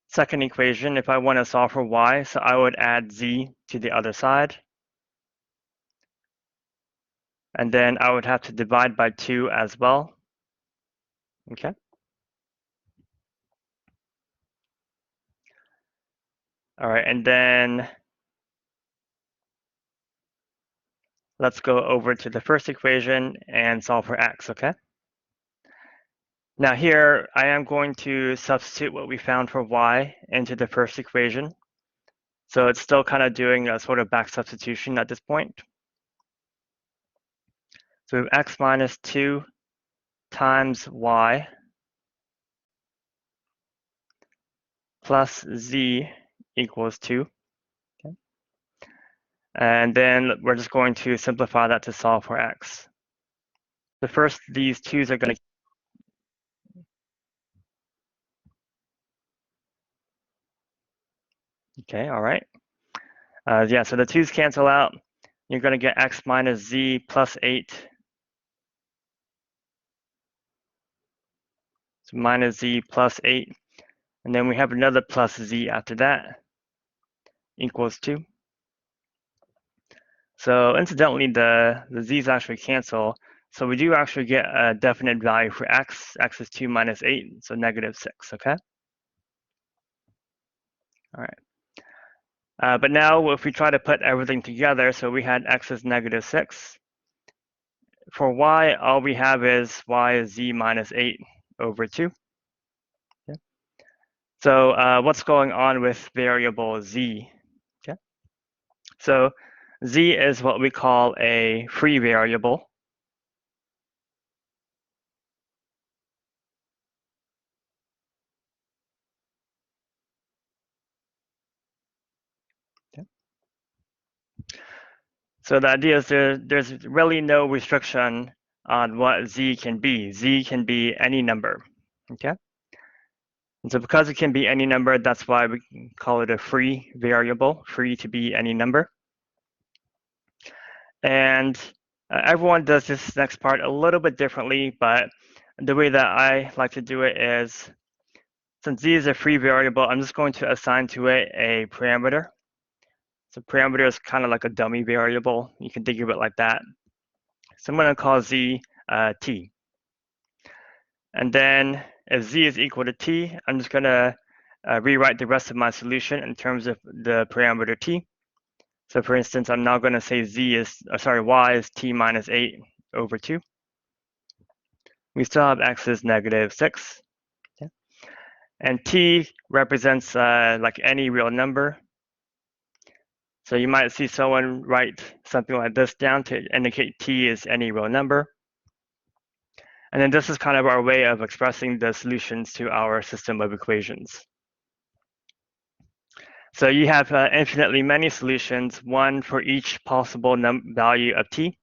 S1: second equation, if I want to solve for y, so I would add z to the other side. And then I would have to divide by 2 as well. Okay. All right, and then let's go over to the first equation and solve for x, okay? Now here, I am going to substitute what we found for y into the first equation. So it's still kind of doing a sort of back substitution at this point. So we have x minus 2 times y plus z equals 2. Okay. And then we're just going to simplify that to solve for x. So first, these 2's are going to okay, all right. Yeah, so the 2's cancel out. You're going to get x minus z plus 8. So minus z plus 8. And then we have another plus z after that, equals 2. So incidentally, the z's actually cancel. So we do actually get a definite value for x. X is 2 minus 8, so negative 6, okay? All right. But now if we try to put everything together, so we had x is negative 6. For y, all we have is y is z minus 8 over 2. Okay. So what's going on with variable z? Okay. So z is what we call a free variable. Okay. So the idea is there's really no restriction on what z can be. Z can be any number, okay? And so because it can be any number, that's why we call it a free variable, free to be any number. And everyone does this next part a little bit differently, but the way that I like to do it is, since z is a free variable, I'm just going to assign to it a parameter. So parameter is kind of like a dummy variable. You can think of it like that. So I'm going to call z t. And then if z is equal to t, I'm just going to rewrite the rest of my solution in terms of the parameter t. So for instance, I'm now going to say y is t minus 8 over 2. We still have x is negative 6. Okay. And t represents like any real number. So you might see someone write something like this down to indicate t is any real number. And then this is kind of our way of expressing the solutions to our system of equations. So you have infinitely many solutions, one for each possible value of t.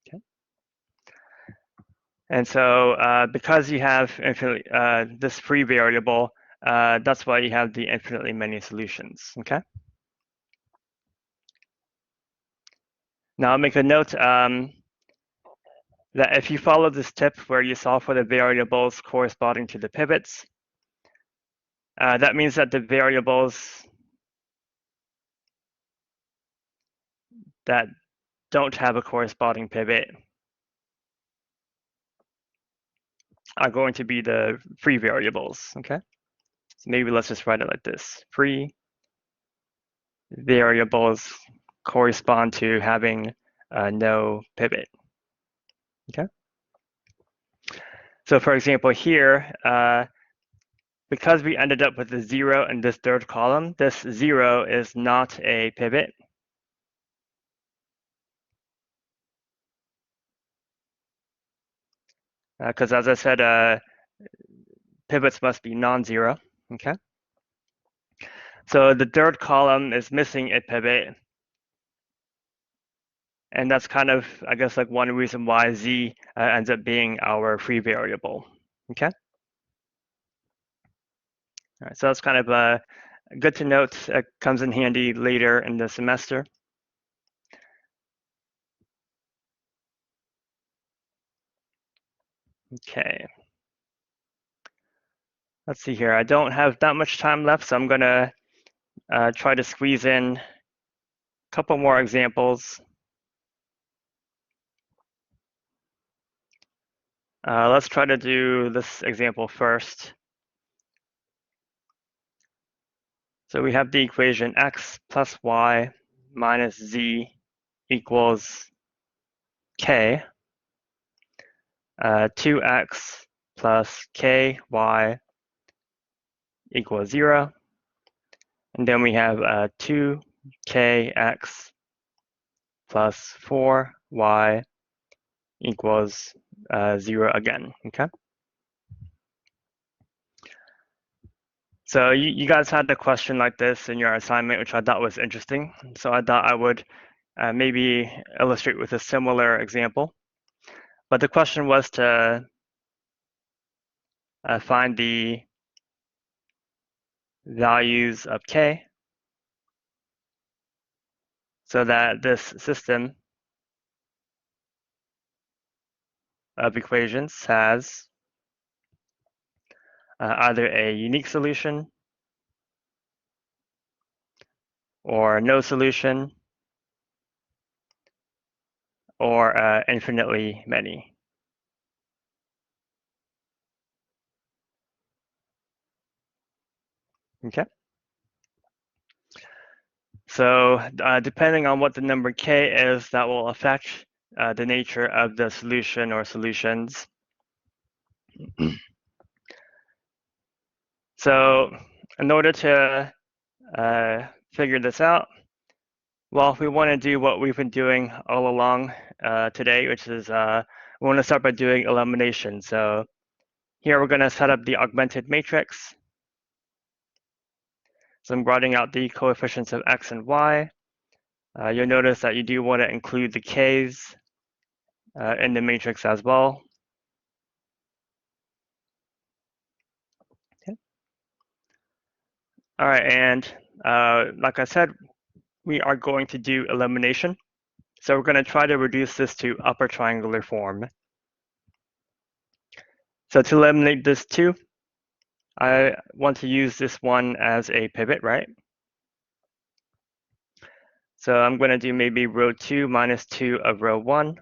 S1: Okay. And so because you have infinitely, this free variable, that's why you have the infinitely many solutions, okay? Now I'll make a note. that if you follow this tip where you solve for the variables corresponding to the pivots, that means that the variables that don't have a corresponding pivot are going to be the free variables, okay? So maybe let's just write it like this. Free variables correspond to having no pivot, okay? So for example here, because we ended up with a 0 in this third column, this 0 is not a pivot. Because as I said, pivots must be non-zero, okay? So the third column is missing a pivot. And that's kind of, I guess, like one reason why z ends up being our free variable, okay? All right, so that's kind of good to note. It comes in handy later in the semester. Okay. Let's see here. I don't have that much time left, so I'm going to try to squeeze in a couple more examples. Let's try to do this example first. So we have the equation x plus y minus z equals k. 2x plus ky equals 0. And then we have 2kx plus 4y equals 0 again, okay? So you guys had a question like this in your assignment, which I thought was interesting. So I thought I would maybe illustrate with a similar example. But the question was to find the values of k so that this system of equations has either a unique solution or no solution or infinitely many. Okay. So depending on what the number k is, that will affect the nature of the solution or solutions. So in order to figure this out, well, if we want to do what we've been doing all along today, which is we want to start by doing elimination. So here we're going to set up the augmented matrix. So I'm writing out the coefficients of x and y. You'll notice that you do want to include the k's in the matrix as well. Okay. All right, and like I said, we are going to do elimination. So we're going to try to reduce this to upper triangular form. So to eliminate this 2, I want to use this one as a pivot, right? So I'm going to do maybe row 2 minus 2 of row 1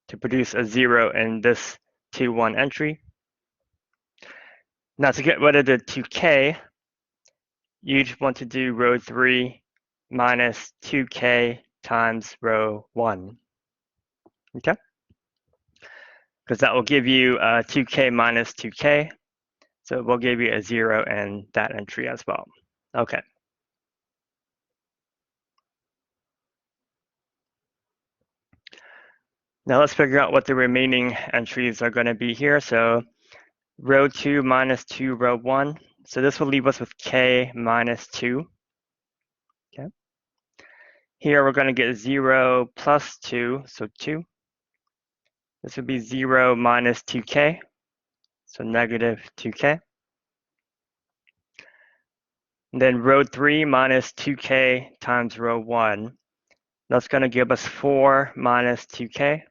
S1: to produce a 0 in this 2, 1 entry. Now to get rid of the 2k, you'd want to do row 3 minus 2k times row 1, okay? Because that will give you 2k minus 2k, so it will give you a 0 in that entry as well. Okay. Now let's figure out what the remaining entries are going to be here. So row 2 minus 2 row 1. So this will leave us with k minus 2. Okay. Here we're going to get 0 plus 2, so 2. This would be 0 minus 2k, so negative 2k. And then row 3 minus 2k times row 1. That's going to give us 4 minus 2k.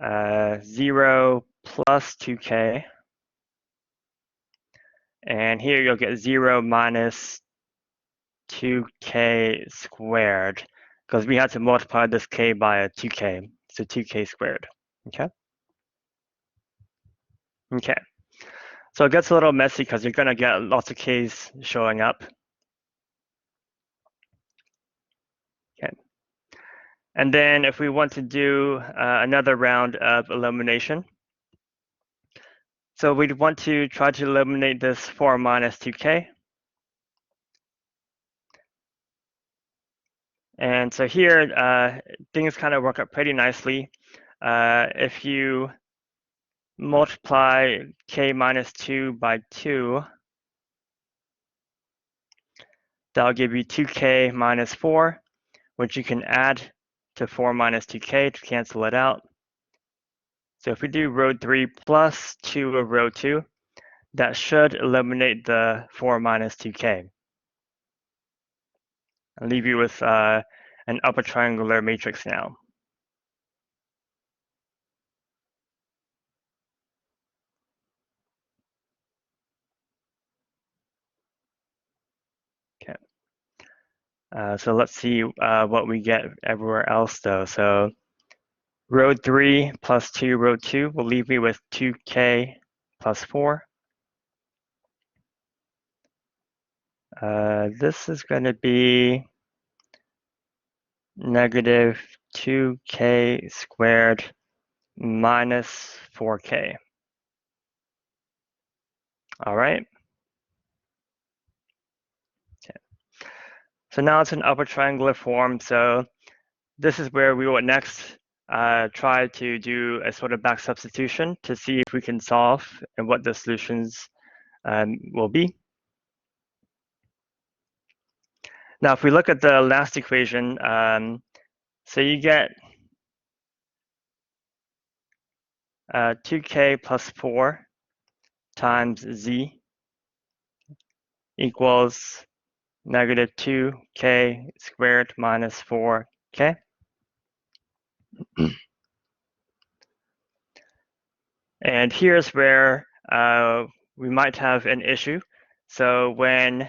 S1: 0 plus 2k. And here you'll get 0 minus 2k squared, because we had to multiply this k by a 2k, so 2k squared, okay? Okay, so it gets a little messy because you're going to get lots of k's showing up. Okay, and then if we want to do another round of elimination, so we'd want to try to eliminate this 4 minus 2k. And so here, things kind of work out pretty nicely. If you multiply k minus 2 by 2, that'll give you 2k minus 4, which you can add to 4 minus 2k to cancel it out. So if we do row 3 plus 2 of row 2, that should eliminate the 4 minus 2k. I'll leave you with an upper triangular matrix now. Okay. So let's see what we get everywhere else though. So row 3 plus 2 row 2 will leave me with 2k plus 4. This is going to be negative 2k squared minus 4k. All right. Okay. So now it's an upper triangular form. So this is where we will next try to do a sort of back substitution to see if we can solve and what the solutions will be. Now, if we look at the last equation, so you get 2k plus 4 times z equals negative 2k squared minus 4k. And here's where we might have an issue. So when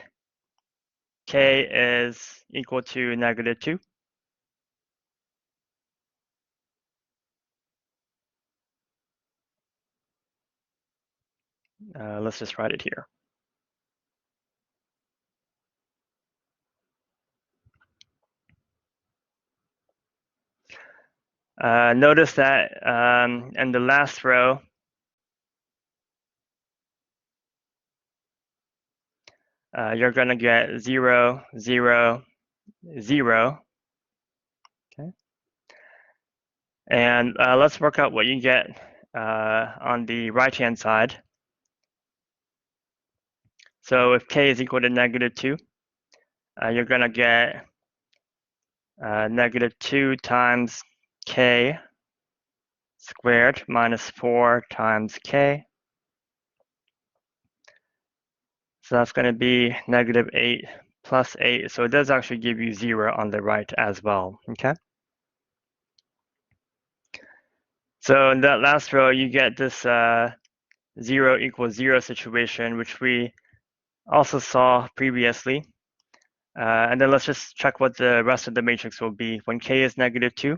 S1: k is equal to negative 2, let's just write it here. Notice that in the last row, you're going to get 0, 0, 0. Okay. And let's work out what you get on the right-hand side. So if k is equal to negative 2, you're going to get negative 2 times k squared minus 4 times k. So that's going to be negative 8 plus 8. So it does actually give you 0 on the right as well. Okay. So in that last row, you get this 0 equals 0 situation, which we also saw previously. And then let's just check what the rest of the matrix will be. When k is negative 2,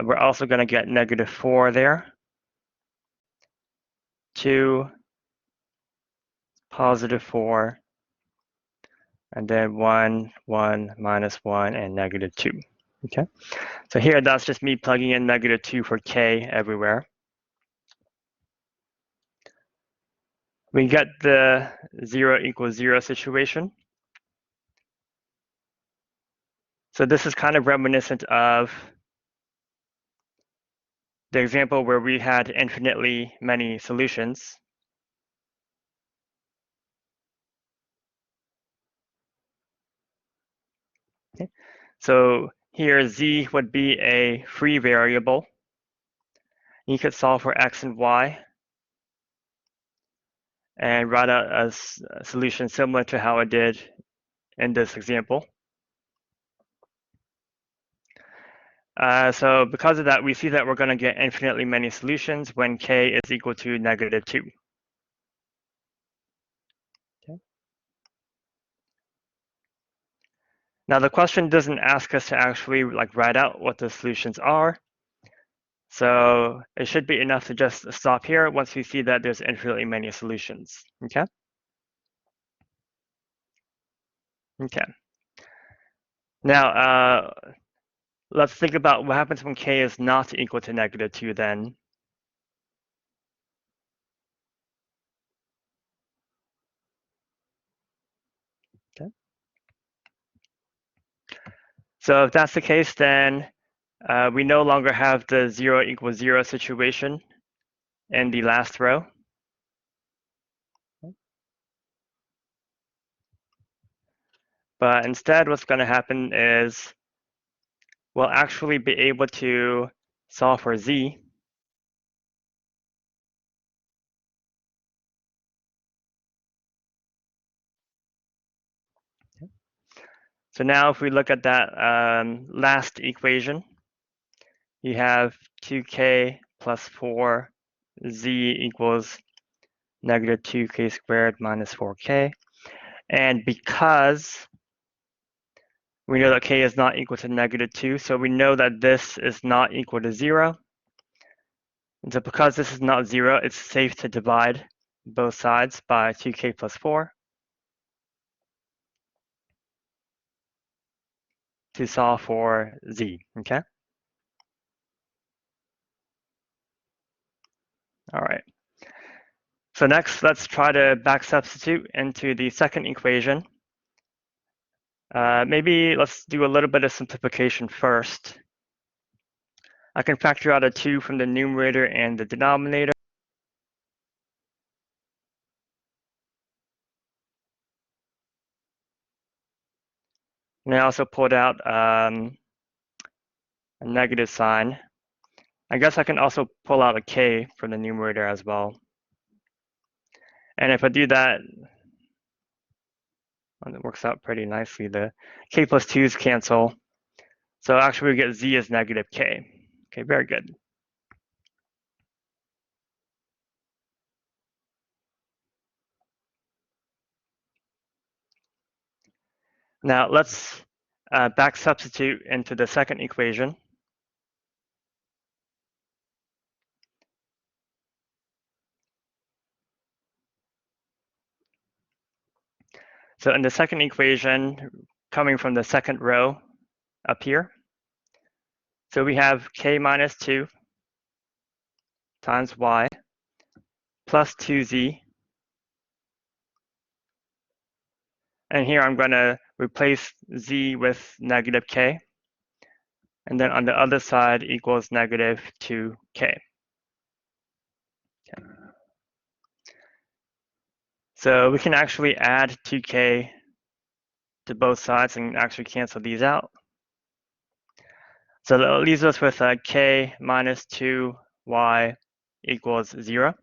S1: we're also going to get negative 4 there. 2, positive 4, and then 1, 1, minus 1, and negative 2. Okay, so here that's just me plugging in negative 2 for k everywhere. We get the 0 equals 0 situation. So this is kind of reminiscent of the example where we had infinitely many solutions. Okay. So here z would be a free variable. You could solve for x and y and write out a solution similar to how I did in this example. So because of that, we see that we're going to get infinitely many solutions when k is equal to -2. Okay. Now the question doesn't ask us to actually write out what the solutions are. So it should be enough to just stop here once we see that there's infinitely many solutions. Okay. Okay. Now let's think about what happens when k is not equal to -2 then. Okay. So if that's the case, then we no longer have the 0 equals 0 situation in the last row. But instead, what's going to happen is we'll actually be able to solve for z. So now if we look at that last equation, you have 2k plus 4 z equals -2k squared minus 4k. And because we know that k is not equal to -2, so we know that this is not equal to 0. And so because this is not 0, it's safe to divide both sides by 2k plus 4 to solve for z, okay? All right. So next, let's try to back substitute into the second equation. Maybe let's do a little bit of simplification first. I can factor out a 2 from the numerator and the denominator. And I also pulled out a negative sign. I guess I can also pull out a k from the numerator as well. And if I do that, well, it works out pretty nicely. The k plus 2's cancel. So actually we get z is -k. Okay, very good. Now let's back substitute into the second equation. So in the second equation, coming from the second row up here, so we have k minus 2 times y plus 2z. And here I'm going to replace z with -k. And then on the other side equals -2k. Okay. So we can actually add 2k to both sides and actually cancel these out. So that leaves us with k minus 2y equals 0.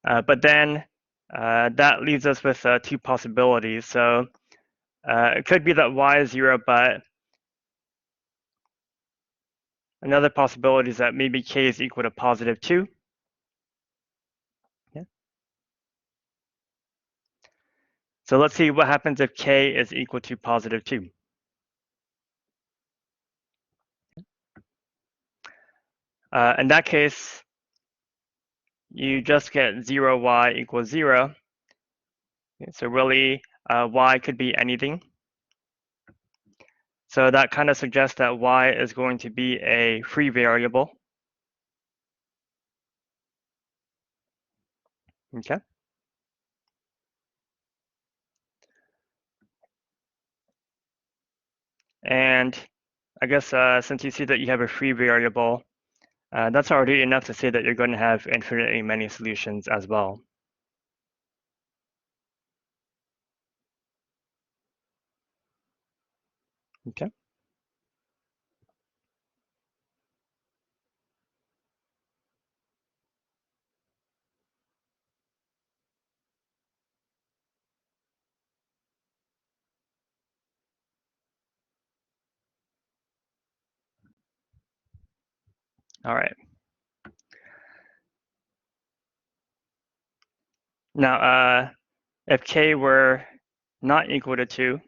S1: But then that leaves us with two possibilities. So it could be that y is 0, but another possibility is that maybe k is equal to +2. Yeah. So let's see what happens if k is equal to +2. In that case, you just get 0y equals 0. Okay, so really, y could be anything. So that kind of suggests that y is going to be a free variable. Okay. And I guess since you see that you have a free variable, that's already enough to say that you're going to have infinitely many solutions as well. Okay. All right. Now, if k were not equal to 2,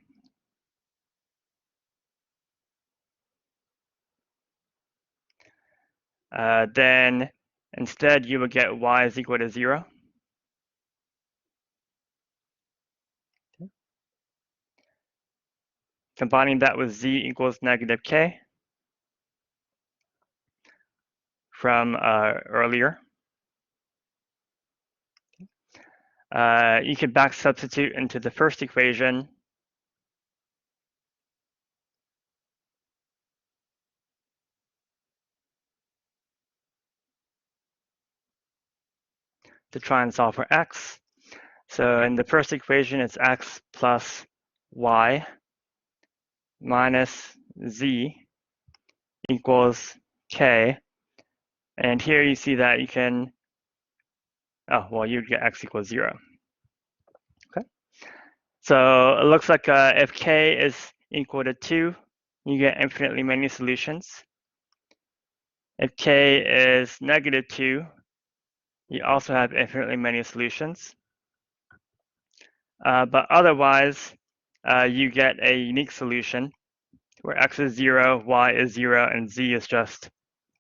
S1: then instead you would get y is equal to 0. Combining that with z equals negative k from earlier. You can back substitute into the first equation. To try and solve for x. So in the first equation, it's x plus y minus z equals k. And here you see that you can, you'd get x equals 0. Okay. So it looks like if k is equal to 2, you get infinitely many solutions. If k is negative 2, you also have infinitely many solutions. But otherwise, you get a unique solution where x is 0, y is 0, and z is just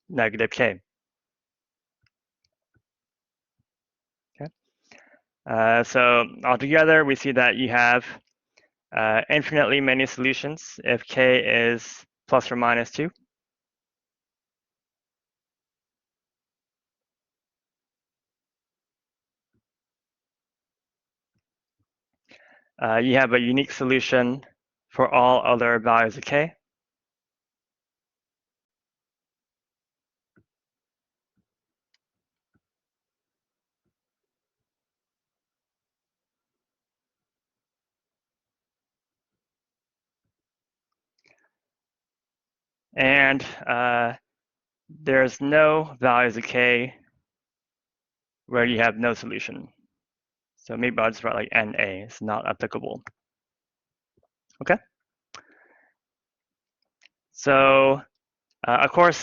S1: negative k. Okay. So altogether, we see that you have infinitely many solutions if k is plus or minus 2. You have a unique solution for all other values of k. And there's no values of k where you have no solution. So maybe I'll just write like NA, it's not applicable. Okay. So of course,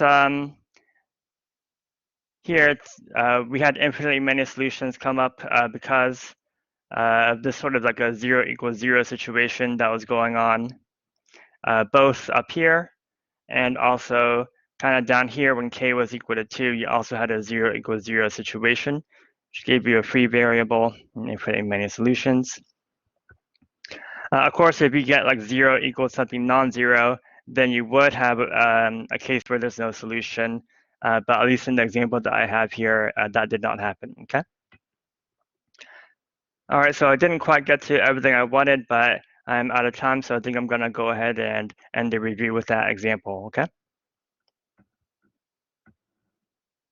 S1: here we had infinitely many solutions come up because of this sort of like a 0 equals 0 situation that was going on, both up here and also kind of down here when k was equal to 2, you also had a 0 equals 0 situation, which gave you a free variable and infinitely many solutions. Of course, if you get like 0 equals something non-zero, then you would have a case where there's no solution. But at least in the example that I have here, that did not happen, okay? All right, so I didn't quite get to everything I wanted, but I'm out of time, so I think I'm gonna go ahead and end the review with that example, okay?